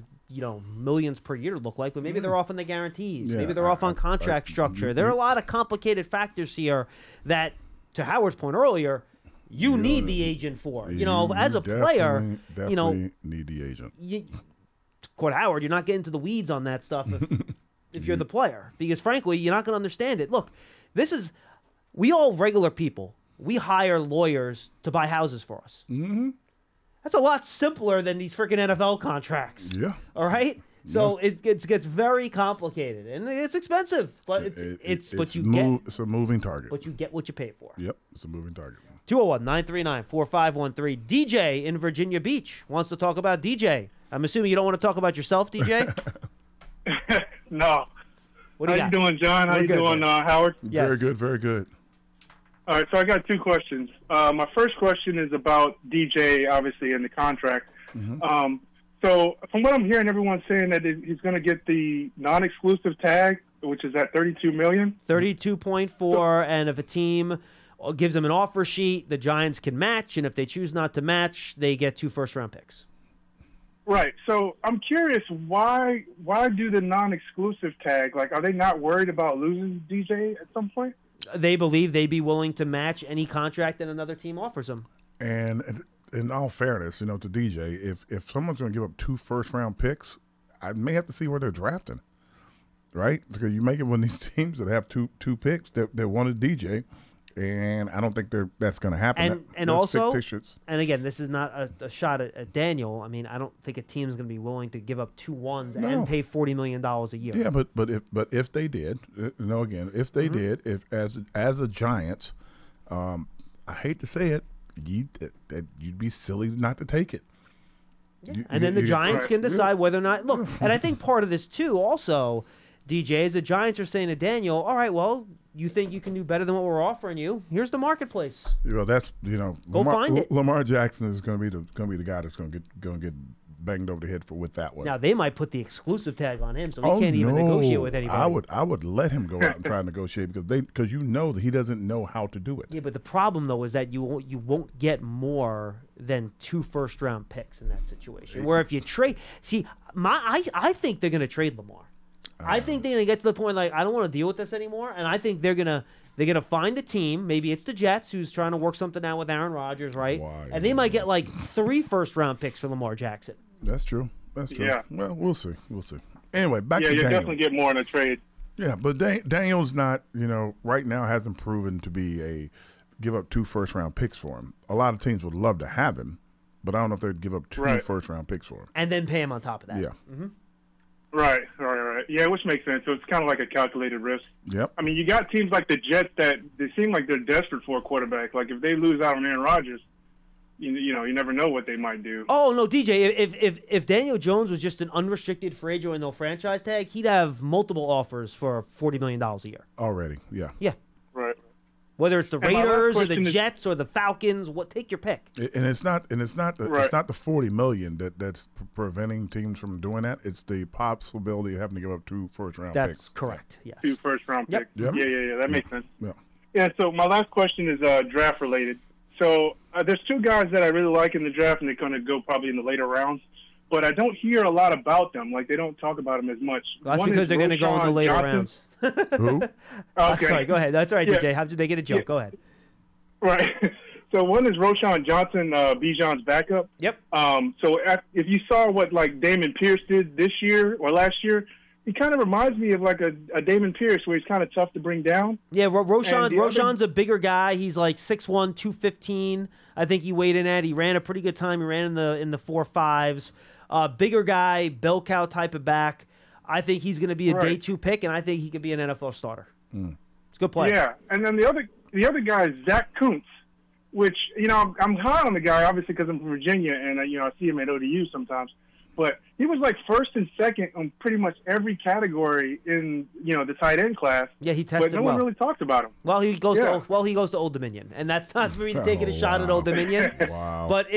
millions per year to look like, but maybe they're off on the guarantees. Maybe they're off on contract structure. There are a lot of complicated factors here that, to Howard's point earlier, you need the agent for. As a player, definitely need the agent. To quote Howard, you're not getting to the weeds on that stuff if you're the player, because frankly, you're not going to understand it. Look, this is we all regular people, we hire lawyers to buy houses for us. Mm-hmm. That's a lot simpler than these freaking NFL contracts. Yeah. All right? So it gets very complicated, and it's expensive, but it's a moving target. But you get what you pay for. Yep, it's a moving target. 201-939-4513. DJ in Virginia Beach wants to talk about DJ. I'm assuming you don't want to talk about yourself, DJ? No. What do you How you doing, John? How you doing, Howard? Yes. Very good, very good. All right, so I got two questions. My first question is about DJ, obviously, and the contract. Mm-hmm. So from what I'm hearing, everyone's saying that he's going to get the non-exclusive tag, which is at $32 million. 32.4, and if a team gives them an offer sheet, the Giants can match, and if they choose not to match, they get 2 first-round picks. Right. So I'm curious, why do the non-exclusive tag? Like, are they not worried about losing DJ at some point? They believe they'd be willing to match any contract that another team offers them. And in all fairness, to DJ, if someone's going to give up 2 first-round picks, I may have to see where they're drafting, right? Because you make it when these teams that have two picks that wanted DJ, and I don't think that's going to happen. And also, fictitious. And again, this is not a shot at Daniel. I mean, I don't think a team is going to be willing to give up 2 ones and pay $40 million a year. Yeah, but if they did, again, if they did, if as a Giants, I hate to say it, you'd be silly not to take it. Yeah. And then the Giants can decide whether or not. Look, and I think part of this too, also, DJ, is the Giants are saying to Daniel, "All right, well, you think you can do better than what we're offering you? Here's the marketplace. That's go find it. Lamar Jackson is going to be the guy that's going to get banged over the head with that one. Now they might put the exclusive tag on him, so he can't even negotiate with anybody. I would let him go out and try to negotiate because that he doesn't know how to do it. Yeah, but the problem though is that you won't get more than 2 first-round picks in that situation. Where if you trade, I think they're going to trade Lamar. I think they're going to get to the point like I don't want to deal with this anymore, and I think they're gonna find a team. Maybe it's the Jets who's trying to work something out with Aaron Rodgers, right? And they might get like 3 first-round picks for Lamar Jackson. That's true. Yeah. Well, we'll see. Anyway, back to Daniel. Yeah, you definitely get more in a trade. Yeah, but Daniel's not, right now hasn't proven to be give up 2 first-round picks for him. A lot of teams would love to have him, but I don't know if they'd give up 2 first-round picks for him. And then pay him on top of that. Yeah. Mm-hmm. Right. Yeah, which makes sense. So it's kind of like a calculated risk. Yep. I mean, you got teams like the Jets that they seem like they're desperate for a quarterback. Like if they lose out on Aaron Rodgers, you never know what they might do. Oh no, DJ! If Daniel Jones was just an unrestricted free agent with no franchise tag, he'd have multiple offers for $40 million a year already. Yeah. Yeah. Right. Whether it's the Raiders or the Jets or the Falcons, take your pick. And it's not the $40 million that's preventing teams from doing that. It's the possibility of having to give up 2 first-round picks. That's correct. Yes. 2 first-round picks. Yep. Yeah. That makes sense. Yeah. Yeah. So my last question is draft related. So there's 2 guys that I really like in the draft, and they're going to go probably in the later rounds. But I don't hear a lot about them. Like they don't talk about them as much. Well, that's because they're going to go in the later rounds. Who? Okay. Sorry, go ahead. That's all right, DJ. Have to make it a joke. Go ahead. Right. So one is Roschon Johnson, Bijan's backup. Yep. So if you saw what like Damon Pierce did this year or last year, he kind of reminds me of like a Damon Pierce where he's kind of tough to bring down. Yeah, Roschon's a bigger guy. He's like 6'1", 215. I think he weighed in at. He ran a pretty good time. He ran in the 4.5s. Bigger guy, bell cow type of back. I think he's going to be a day 2 pick, and I think he could be an NFL starter. It's a good play. Yeah, and then the other guy is Zach Kuntz, which I'm high on the guy obviously because I'm from Virginia, and I see him at ODU sometimes. But he was like first and second on pretty much every category in the tight end class. Yeah, he tested well. But no one really talked about him. Well, he goes to Old Dominion, and that's not for me to take a shot at Old Dominion. Wow. But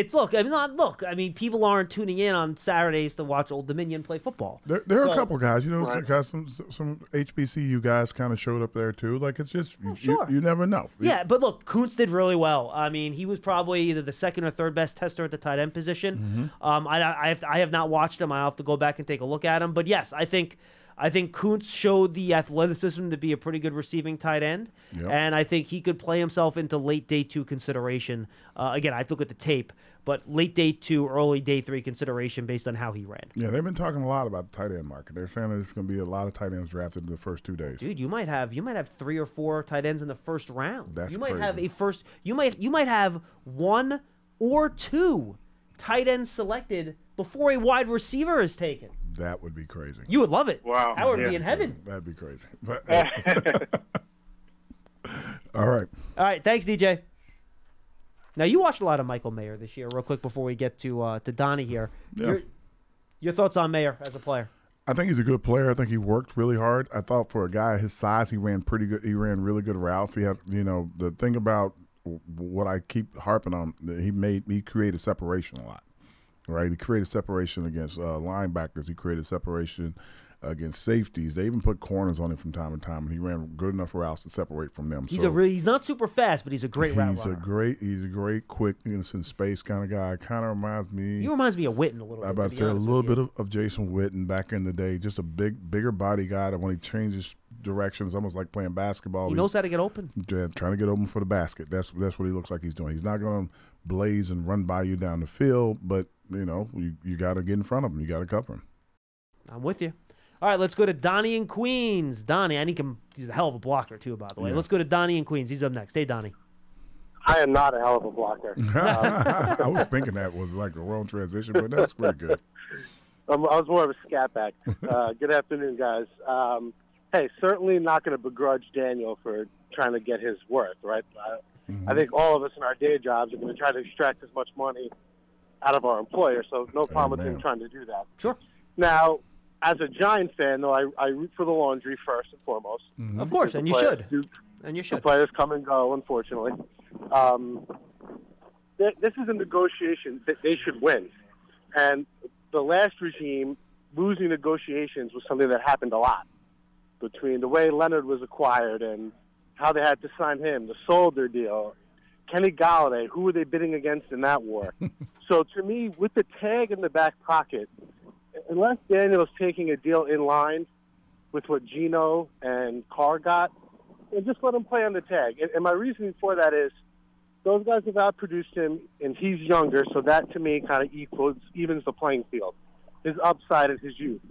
I mean, people aren't tuning in on Saturdays to watch Old Dominion play football. There are a couple guys, some HBCU guys kind of showed up there too. Like it's just you never know. Yeah, but look, Kuntz did really well. I mean, he was probably either the 2nd or 3rd best tester at the tight end position. Mm-hmm. I have not watched him. I'll have to go back and take a look at him. But yes, I think Kuntz showed the athleticism to be a pretty good receiving tight end. Yep. And I think he could play himself into late day 2 consideration. Again, I have to look at the tape. but late day 2, early day 3 consideration based on how he ran. Yeah, they've been talking a lot about the tight end market. They're saying that there's going to be a lot of tight ends drafted in the first 2 days. Dude, you might have 3 or 4 tight ends in the first round. That's you might crazy. have you might have 1 or 2 tight ends selected before a wide receiver is taken. That would be crazy. You would love it. Wow. Howard would be in heaven. That'd be crazy. But, all right. All right, thanks, DJ. Now, you watched a lot of Michael Mayer this year. Real quick before we get to Donnie here. Yeah. Your thoughts on Mayer as a player? I think he's a good player. I think he worked really hard. I thought for a guy his size, he ran pretty good. He ran really good routes. He had, the thing about what I keep harping on, he created separation a lot, right? He created separation against linebackers. He created separation against safeties. They even put corners on him from time to time, and he ran good enough routes to separate from them. He's not super fast, but he's a great route runner. He's a great, quick, innocent space kind of guy. Kind of reminds me. He reminds me of Witten a little bit. I'm about to say a little bit of Jason Witten back in the day. Just a bigger body guy that when he changes directions, almost like playing basketball. He knows how to get open. Trying to get open for the basket. That's what he looks like he's doing. He's not going to blaze and run by you down the field, but you got to get in front of him. You got to cover him. I'm with you. All right, let's go to Donnie in Queens. Donnie, he's a hell of a blocker, too, by the way. Yeah. Let's go to Donnie in Queens. He's up next. Hey, Donnie. I am not a hell of a blocker. I was thinking that was like a wrong transition, but that's pretty good. I was more of a scat back. Good afternoon, guys. Hey, certainly not going to begrudge Daniel for trying to get his worth, right? I think all of us in our day jobs are going to try to extract as much money out of our employer, so no problem with him trying to do that. Sure. Now, as a Giant fan, though, I root for the laundry first and foremost. Mm-hmm. Of course, and you should. The players come and go, unfortunately. This is a negotiation that they should win. And the last regime, losing negotiations was something that happened a lot. Between the way Leonard was acquired and how they had to sign him, the Solder deal, Kenny Galladay, who were they bidding against in that war? So to me, with the tag in the back pocket, unless Daniel's taking a deal in line with what Geno and Carr got, and just let him play on the tag. And my reasoning for that is those guys have outproduced him, and he's younger, so that to me kind of evens the playing field. His upside and his youth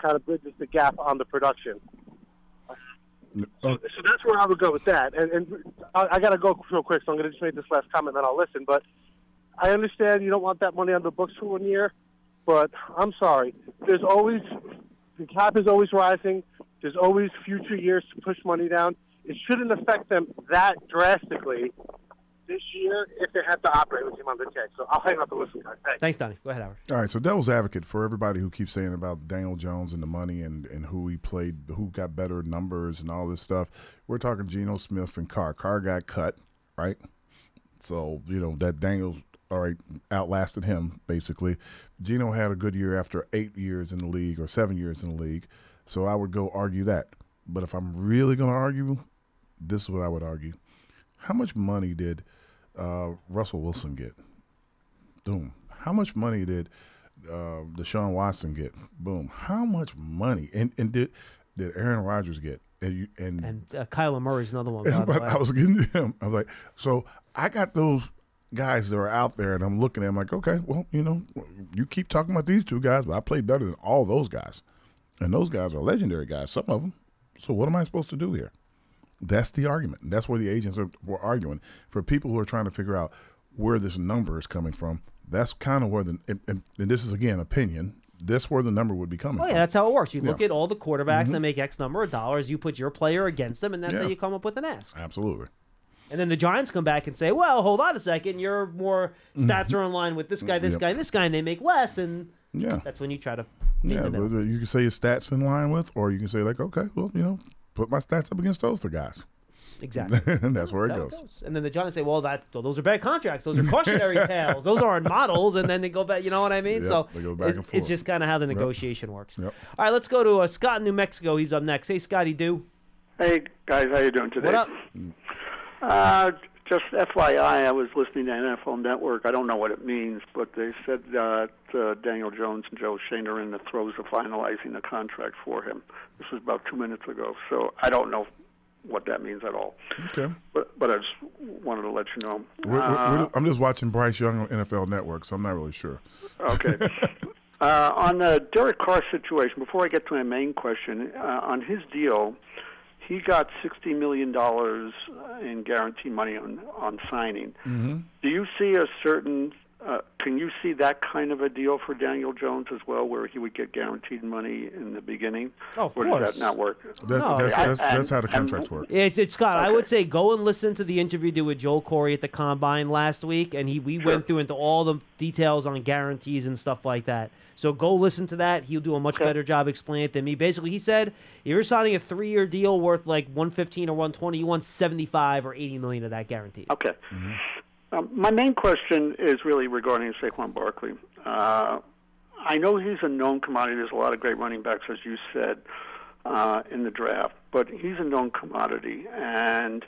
kind of bridges the gap on the production. So that's where I would go with that. And I got to go real quick, so I'm going to just make this last comment, and then I'll listen. But I understand you don't want that money on the books for 1 year. But I'm sorry. The cap is always rising. There's always future years to push money down. It shouldn't affect them that drastically this year if they have to operate with him on the tag. So I'll hang up and listen, guys. Thanks, Donnie. Go ahead, Howard. All right, so devil's advocate for everybody who keeps saying about Daniel Jones and the money and who he played, who got better numbers and all this stuff. We're talking Geno Smith and Carr. Carr got cut, right? So, that Daniel's outlasted him, basically. Geno had a good year after 8 years in the league or 7 years in the league, so I would go argue that. But if I'm really going to argue, this is what I would argue. How much money did Russell Wilson get? Boom. How much money did Deshaun Watson get? Boom. How much money? And did Aaron Rodgers get? And Kyler Murray's another one. I was getting to him. I was like, so I got those guys that are out there, and I'm looking at them like, okay, well, you keep talking about these two guys, but I played better than all those guys. And those guys are legendary guys, some of them. So what am I supposed to do here? That's the argument. That's where the agents were arguing. For people who are trying to figure out where this number is coming from, that's kind of where and this is, again, opinion, that's where the number would be coming from. Yeah, that's how it works. You look at all the quarterbacks that make X number of dollars, you put your player against them, and that's how you come up with an ask. Absolutely. And then the Giants come back and say, well, hold on a second, your more stats are in line with this guy, this guy, and this guy, and they make less, and that's when you try to you can say your stats in line with, or you can say, like, okay, well, put my stats up against those 3 guys. Exactly. And that's where it goes. And then the Giants say, well, those are bad contracts. Those are cautionary tales. Those aren't models. And then they go back, you know what I mean? Yep, so they go back and forth. It's just kind of how the negotiation works. Yep. All right, let's go to Scott in New Mexico. He's up next. Hey, Scotty Doo. Hey, guys. How you doing today? What up? Just FYI, I was listening to NFL Network. I don't know what it means, but they said that Daniel Jones and Joe Shane are in the throes of finalizing the contract for him. This was about 2 minutes ago, so I don't know what that means at all. Okay. But I just wanted to let you know. I'm just watching Bryce Young on NFL Network, so I'm not really sure. Okay. On the Derek Carr situation, before I get to my main question, on his deal, he got $60 million in guarantee money on signing. Mm-hmm. Do you see a certain can you see that kind of a deal for Daniel Jones as well, where he would get guaranteed money in the beginning? Oh, of or course. does that not work? That's how the contracts work. It's Scott. Okay. I would say go and listen to the interview with Joel Corey at the Combine last week, and we went through into all the details on guarantees and stuff like that. So go listen to that. He'll do a much better job explaining it than me. Basically, he said if you're signing a 3-year deal worth like 115 or 120, you want 75 or 80 million of that guaranteed. Okay. Mm-hmm. My main question is really regarding Saquon Barkley. I know he's a known commodity. There's a lot of great running backs, as you said, in the draft, but he's a known commodity. And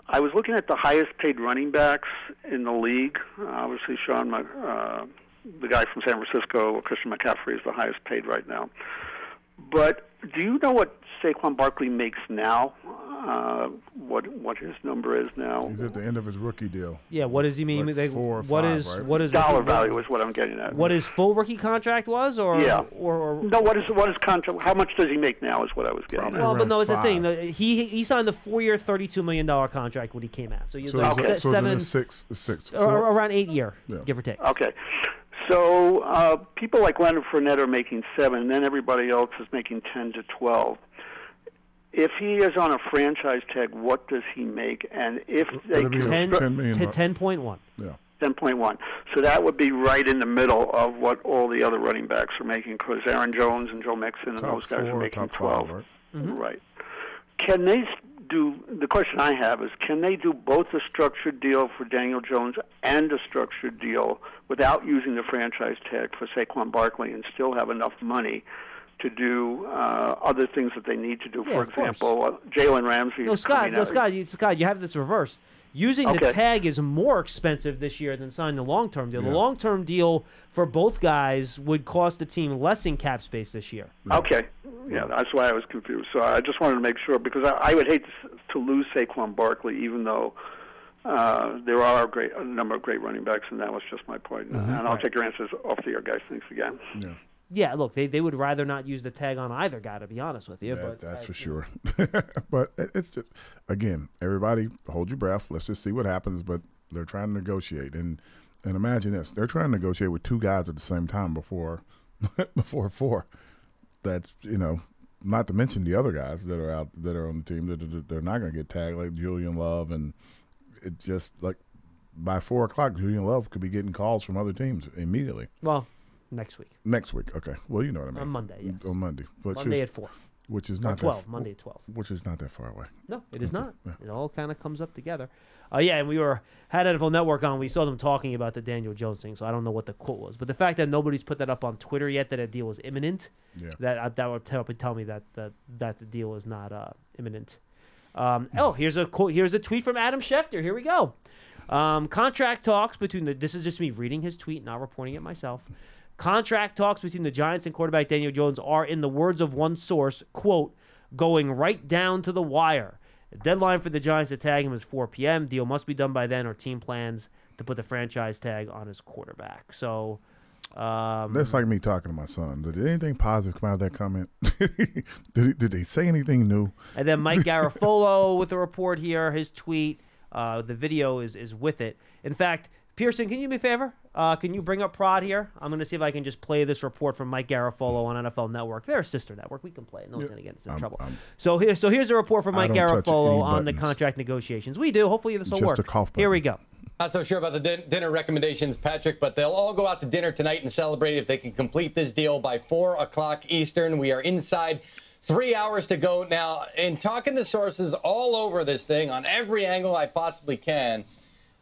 I was looking at the highest-paid running backs in the league. Obviously, the guy from San Francisco, Christian McCaffrey, is the highest-paid right now. But do you know what Saquon Barkley makes now? What his number is now? He's at the end of his rookie deal. Yeah, what does he mean? Like 4 or 5, right? What is dollar value is what I'm getting at. What his full rookie contract was, or no? What is contract? How much does he make now? Is what I was getting at. Well, but no, it's the thing. He signed the 4-year, $32 million contract when he came out. So six, around 8 year, give or take. Okay. So people like Leonard Fournette are making 7, and then everybody else is making 10 to 12. If he is on a franchise tag, what does he make? And if they can 10.1. Yeah. 10.1. So that would be right in the middle of what all the other running backs are making, because Aaron Jones and Joe Mixon and those guys are making 12. 5, right? Mm-hmm. Right. Can they do? The question I have is, can they do both a structured deal for Daniel Jones and a structured deal without using the franchise tag for Saquon Barkley and still have enough money to do other things that they need to do? For example, Jalen Ramsey. Scott, you have this reverse. Using the tag is more expensive this year than signing the long-term deal. Yeah. The long-term deal for both guys would cost the team less in cap space this year. Okay. Yeah, that's why I was confused. So I just wanted to make sure, because I would hate to lose Saquon Barkley, even though there are a number of great running backs, and that was just my point. Mm-hmm. And I'll take your answers off the air, guys. Thanks again. Yeah. Yeah, look, they would rather not use the tag on either guy, to be honest with you. Yeah, but that's for sure. But it's just, again, everybody hold your breath. Let's just see what happens. But they're trying to negotiate. And imagine this. They're trying to negotiate with 2 guys at the same time before 4. That's, not to mention the other guys that are out that are on the team that they're not going to get tagged, like Julian Love. And it's just like by 4 o'clock, Julian Love could be getting calls from other teams immediately. Well, next week, okay. Well, you know what I mean. On Monday, yes. On Monday. Monday at 4. Which is not 12. Monday at 12. Which is not that far away. No, it is not. Yeah. It all kind of comes up together. And we had NFL Network on. We saw them talking about the Daniel Jones thing, so I don't know what the quote was. But the fact that nobody's put that up on Twitter yet, that a deal is imminent, that would tell me that the deal is not imminent. Here's a quote. Here's a tweet from Adam Schefter. Here we go. Contract talks between this is just me reading his tweet, not reporting it myself. Contract talks between the Giants and quarterback Daniel Jones are, in the words of one source, quote, going right down to the wire. The deadline for the Giants to tag him is 4 p.m. Deal must be done by then, or team plans to put the franchise tag on his quarterback. So that's like me talking to my son. Did anything positive come out of that comment? Did they say anything new? And then Mike Garafolo with a report here, his tweet. The video is with it. In fact, Pearson, can you do me a favor? Can you bring up Prod here? I'm going to see if I can just play this report from Mike Garafolo on NFL Network. They're a sister network. We can play it. No one's going to get into trouble. So here's a report from Mike Garafolo on the contract negotiations. We do. Hopefully this will work. Just a cough button. Here we go. Not so sure about the dinner recommendations, Patrick, but they'll all go out to dinner tonight and celebrate if they can complete this deal by 4 o'clock Eastern. We are inside 3 hours to go now. In talking to sources all over this thing on every angle I possibly can,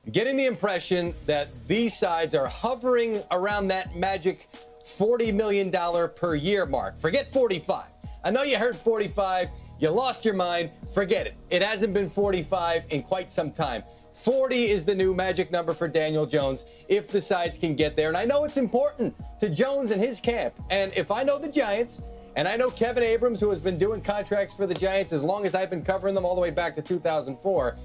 I'm getting the impression that these sides are hovering around that magic $40 million per year mark. Forget 45. I know you heard 45. You lost your mind. Forget it. It hasn't been 45 in quite some time. 40 is the new magic number for Daniel Jones if the sides can get there. And I know it's important to Jones and his camp. And if I know the Giants, And I know Kevin Abrams, who has been doing contracts for the Giants as long as I've been covering them all the way back to 2004.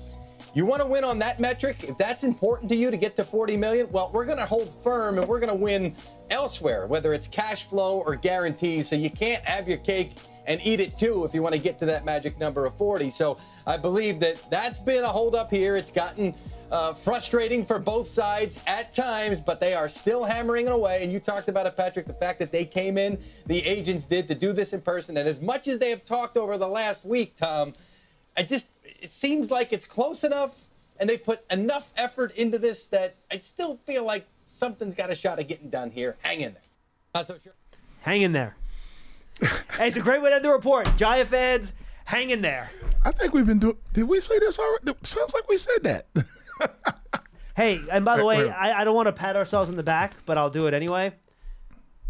You want to win on that metric? If that's important to you to get to $40 million, well, we're going to hold firm and we're going to win elsewhere, whether it's cash flow or guarantees. So you can't have your cake and eat it too if you want to get to that magic number of 40. So I believe that that's been a holdup here. It's gotten frustrating for both sides at times, but they are still hammering it away. And you talked about it, Patrick, the fact that they came in, the agents did, to do this in person. And as much as they have talked over the last week, Tom, it seems like it's close enough and they put enough effort into this that I still feel like something's got a shot of getting done here. Hang in there. Not so sure. Hang in there. Hey, it's a great way to end the report. Giant fans, hang in there. I think we've been doing. Did we say this already? It sounds like we said that. Hey, and by the way, I don't want to pat ourselves in the back, but I'll do it anyway.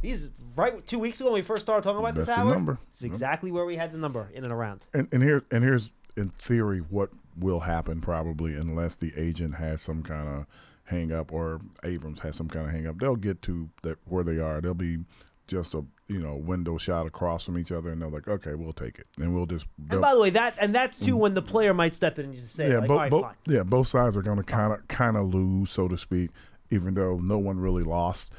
These right 2 weeks ago when we first started talking about this, That's the Howard, number. it's exactly where we had the number in and around. And here's in theory what will happen probably, unless the agent has some kind of hang up or Abrams has some kind of hang up. They'll get to where they are. They'll be just a window shot across from each other, and they're like, okay, we'll take it, and we'll just. And by the way, that's too when the player might step in and just say, all right, fine. Yeah, both sides are going to kind of lose, so to speak, even though no one really lost.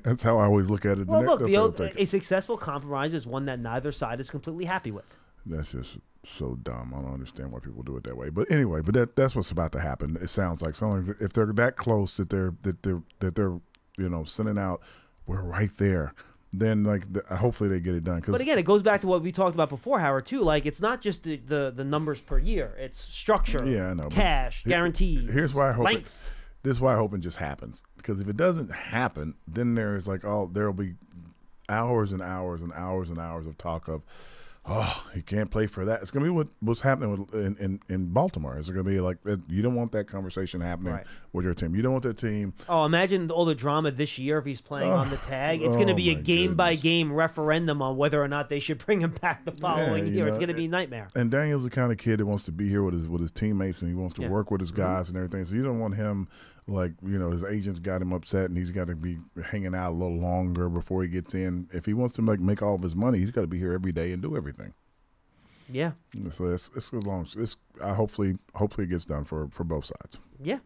That's how I always look at it. Well, look, a successful compromise is one that neither side is completely happy with. That's just so dumb. I don't understand why people do it that way. But anyway, that's what's about to happen. It sounds like something. If they're that close that they're sending out, we're right there. Then hopefully they get it done. But again, it goes back to what we talked about before, Howard, too. Like, it's not just the numbers per year. It's structure, yeah, I know, cash, guarantees. Here's why I hope length. This is why I hope it just happens. Because if it doesn't happen, then there's there'll be hours and hours and hours and hours of talk of, oh, he can't play for that. It's going to be what's happening in Baltimore. It's going to be like, you don't want that conversation happening with your team. You don't want that team. Oh, imagine all the drama this year if he's playing on the tag. It's going to be a game-by-game referendum on whether or not they should bring him back the following year. It's going to be a nightmare. And Daniel's the kind of kid that wants to be here with his teammates, and he wants to work with his guys and everything. So you don't want him, his agents got him upset, and he's got to be hanging out a little longer before he gets in. If he wants to make all of his money, he's got to be here every day and do everything. Yeah. So it's as long as hopefully it gets done for both sides. Yeah.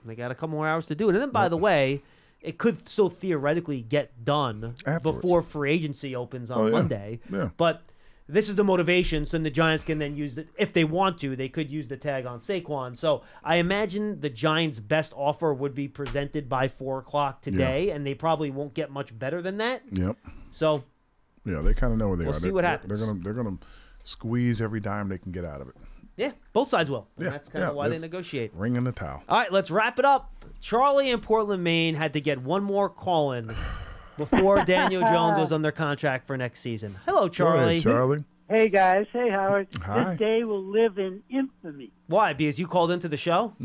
They got a couple more hours to do it. And then, by the way, it could still theoretically get done before free agency opens on Monday. Yeah. But this is the motivation, so then the Giants can then use it. If they want to, they could use the tag on Saquon. So I imagine the Giants' best offer would be presented by 4 o'clock today, and they probably won't get much better than that. Yep. So yeah, they kind of know where they are. We'll see what happens. They're gonna squeeze every dime they can get out of it. Yeah, both sides will. And yeah, that's kind of why they negotiate. Ring in the towel. All right, let's wrap it up. Charlie in Portland, Maine had to get one more call-in before Daniel Jones was under contract for next season. Hello, Charlie. Hey, Charlie. Hey, guys. Hey, Howard. Hi. This day will live in infamy. Why? Because you called into the show?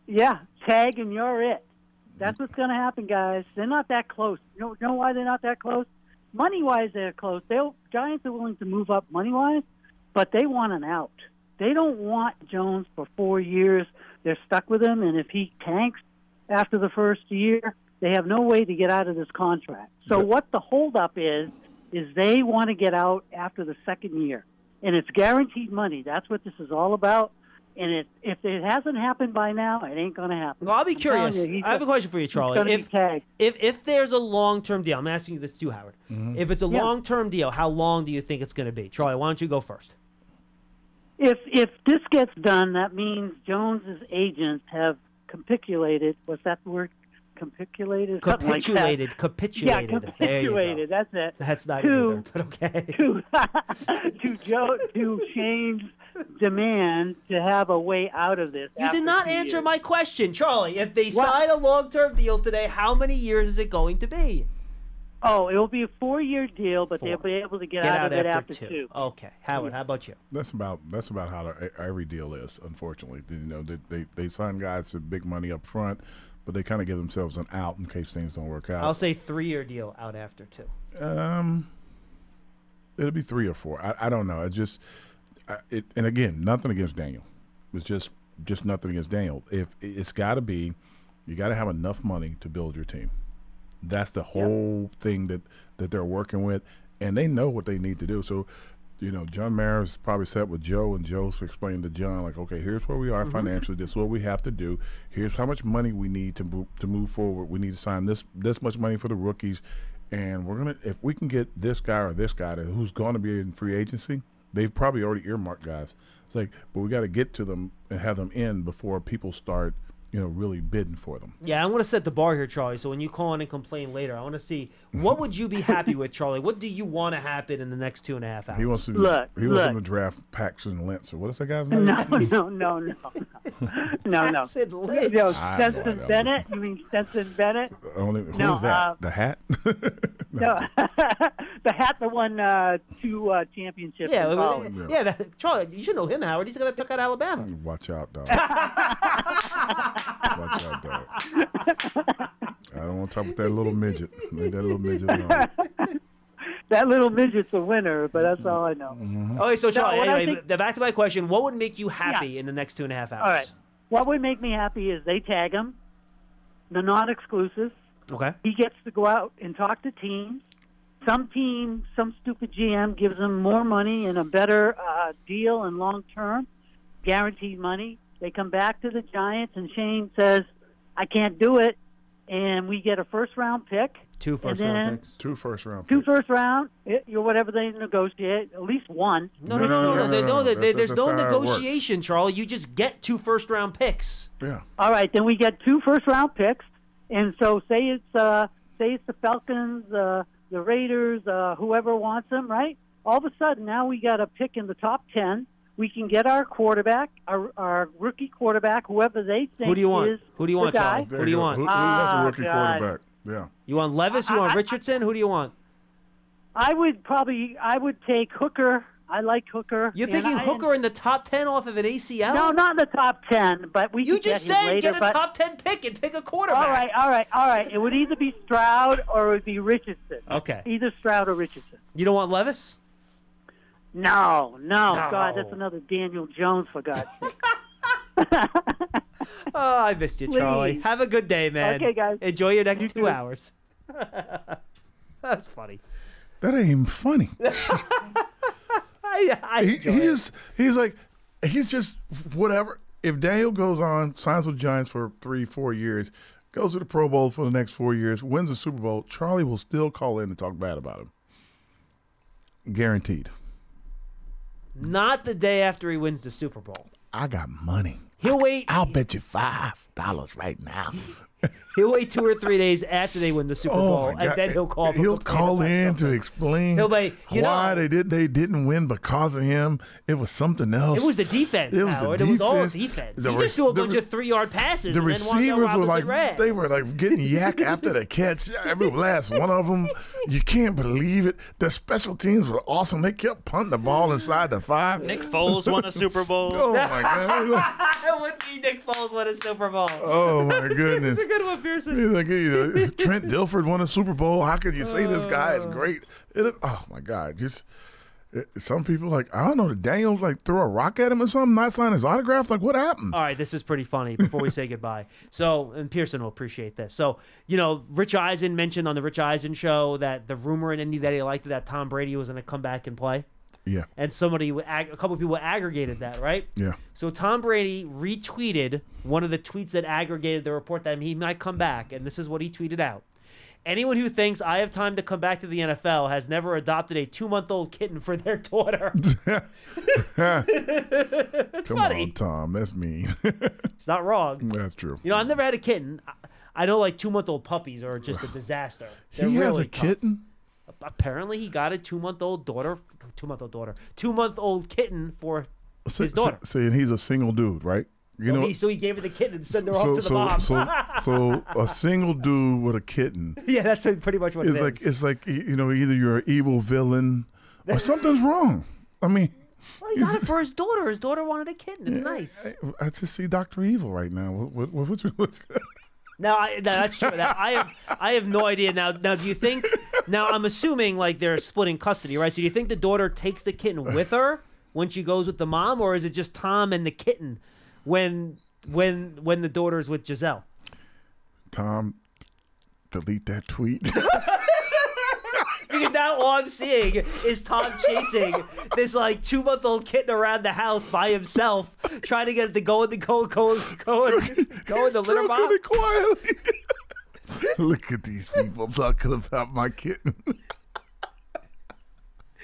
Yeah, tag and you're it. That's what's going to happen, guys. They're not that close. You know why they're not that close? Money-wise, they're close. Giants are willing to move up money-wise, but they want an out. They don't want Jones for 4 years. They're stuck with him, and if he tanks after the first year, they have no way to get out of this contract. So what the holdup is they want to get out after the second year, and it's guaranteed money. That's what this is all about. And if it hasn't happened by now, it ain't going to happen. Well, I'll be curious. I have a question for you, Charlie. If there's a long-term deal, I'm asking you this too, Howard. Mm-hmm. If it's a long-term deal, how long do you think it's going to be? Charlie, why don't you go first? If this gets done, that means Jones's agents have capitulated. What's that word? Capitulated? Capitulated. Yeah, capitulated. That's it. That's not either, but okay. To change demand to have a way out of this. You did not answer my question, Charlie. If they sign a long-term deal today, how many years is it going to be? Oh, it will be a 4-year deal, but they'll be able to get out of it after two. Okay, Howard, how about you? That's about how every deal is. Unfortunately, they sign guys to big money up front, but they kind of give themselves an out in case things don't work out. I'll say 3-year deal out after 2. It'll be 3 or 4. I don't know. It's just and again, nothing against Daniel. It's just nothing against Daniel. If it's got to be, you got to have enough money to build your team. That's the whole thing that they're working with. and they know what they need to do. So, John Mara's probably sat with Joe, and Joe's explained to John, like, okay, here's where we are financially. This is what we have to do. Here's how much money we need to move forward. We need to sign this much money for the rookies, and we're gonna, if we can get this guy or this guy who's going to be in free agency, they've probably already earmarked guys. It's like, but we got to get to them and have them in before people start, really bidding for them. Yeah, I want to set the bar here, Charlie. So when you call in and complain later, I want to see, what would you be happy with, Charlie? What do you want to happen in the next 2.5 hours? He wants to them to draft Paxton Lentz, or what is that guy's name? No. Paxton Lentz. Stetson Bennett? You mean Stetson Bennett? Who is that? The hat? No, the hat that won 2 championships. Yeah, Charlie, you should know him, Howard. He's gonna took out Alabama. Watch out, dog. Watch out, dog. I don't want to talk about that little midget. Leave that little midget alone. That little midget's a winner, but that's all I know. Okay, so Charlie, back to my question. What would make you happy in the next 2.5 hours? All right. What would make me happy is they tag him. They're not exclusive. Okay. He gets to go out and talk to teams. Some team, some stupid GM gives him more money and a better deal and long-term, guaranteed money. They come back to the Giants, and Shane says, I can't do it, and we get a first-round pick. 2 first-round picks. 2 first-round picks. 2 picks. first-round, whatever they negotiate, at least one. No. There's no negotiation, Charlie. You just get 2 first-round picks. Yeah. All right, then we get 2 first-round picks, and so say it's the Falcons, the Raiders, whoever wants them, right? All of a sudden, now we got a pick in the top 10. We can get our quarterback, our rookie quarterback, whoever they think is. Who do you want, Charlie? Who do you want? Who's a rookie quarterback? Yeah. You want Levis? You want Richardson? Who do you want? I would take Hooker. I like Hooker. You're picking Hooker in the top 10 off of an ACL? No, not in the top 10, but we. You just said get a top 10 pick and pick a quarterback. All right. It would either be Stroud or it would be Richardson. Okay. Either Stroud or Richardson. You don't want Levis? No. God, that's another Daniel Jones, for God's sake. Oh, I missed you, Charlie. Please. Have a good day, man. Okay, guys. Enjoy your next 2 too. hours. That's funny. That ain't even funny. He's just whatever. If Daniel goes on, signs with Giants for 3-4 years, goes to the Pro Bowl for the next 4 years, wins the Super Bowl, Charlie will still call in and talk bad about him. Guaranteed. Not the day after he wins the Super Bowl. I got money. He'll wait. I'll bet you $5 right now. He'll wait 2 or 3 days after they win the Super Bowl, and then he'll call. He'll call in to explain why they didn't win because of him. It was something else. It was the defense. It was all defense. He just threw a bunch of 3-yard passes. The receivers were like getting yak after the catch. Every last one of them. You can't believe it. The special teams were awesome. They kept punting the ball inside the 5. Nick Foles won a Super Bowl. Oh my God! It would be Nick Foles won a Super Bowl. Oh my goodness! It's a good one, Pearson. He's like, Trent Dilford won a Super Bowl. How could you say this guy is great? Oh my God! Some people I don't know. Did Daniel throw a rock at him or something? Not sign his autograph? What happened? All right, this is pretty funny. Before we say goodbye, and Pearson will appreciate this. So Rich Eisen mentioned on the Rich Eisen show that the rumor in Indy that he liked that Tom Brady was going to come back and play. Yeah. And a couple of people aggregated that, right? Yeah. So Tom Brady retweeted one of the tweets that aggregated the report that he might come back, and this is what he tweeted out. Anyone who thinks I have time to come back to the NFL has never adopted a 2-month-old kitten for their daughter. Come on, Tom. That's mean. It's not wrong. That's true. I've never had a kitten. I know 2-month-old puppies are just a disaster. They're he has really a kitten? Apparently he got a 2-month-old kitten for his daughter. And he's a single dude, right? So he gave her the kitten and sent her off to the mom. So a single dude with a kitten. Yeah, that's pretty much what it is. It's like either you're an evil villain or something's wrong. I mean, well, he got it for his daughter. His daughter wanted a kitten. It's nice. I just see Dr. Evil right now. What's No, that's true. I have no idea. Now, do you think? Now, I'm assuming they're splitting custody, right? So, do you think the daughter takes the kitten with her when she goes with the mom, or is it just Tom and the kitten when the daughter's with Giselle? Tom, delete that tweet. Because Because now all I'm seeing is Tom chasing this like 2-month-old kitten around the house by himself, trying to get it to go in the litter box. It quietly. Look at these people talking about my kitten.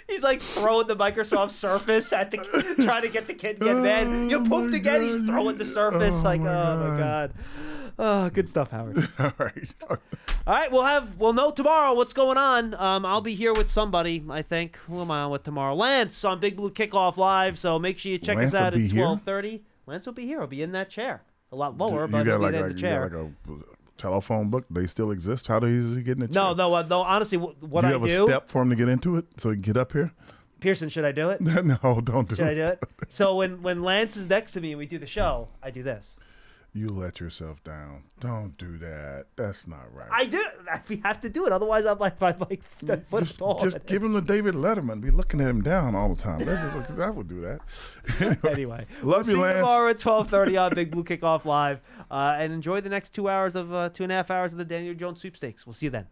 He's like throwing the Microsoft Surface at the trying to get the kid to get mad. You pooped again. He's throwing the Surface oh my God. Oh, good stuff, Howard. All right. All right, we'll know tomorrow what's going on. I'll be here with somebody, I think. Who am I on with tomorrow? Lance on Big Blue Kickoff Live. So make sure you check us out at 12:30. Lance will be here. He'll be in that chair. A lot lower, but he'll be in the chair. You got like a telephone book? They still exist? How does he get in the chair? No. Honestly, what I do. Do you have a step for him to get into it so he can get up here? Pearson, should I do it? No, don't do it. Should I do it? So when Lance is next to me and we do the show, I do this. You let yourself down. Don't do that. That's not right. I do. We have to do it. Otherwise, I'm like just give him the David Letterman. Be looking at him down all the time. I would do that. Anyway, love you, Lance. See you tomorrow at 12:30 on Big Blue Kickoff Live. And enjoy the next 2 hours of 2.5 hours of the Daniel Jones sweepstakes. We'll see you then.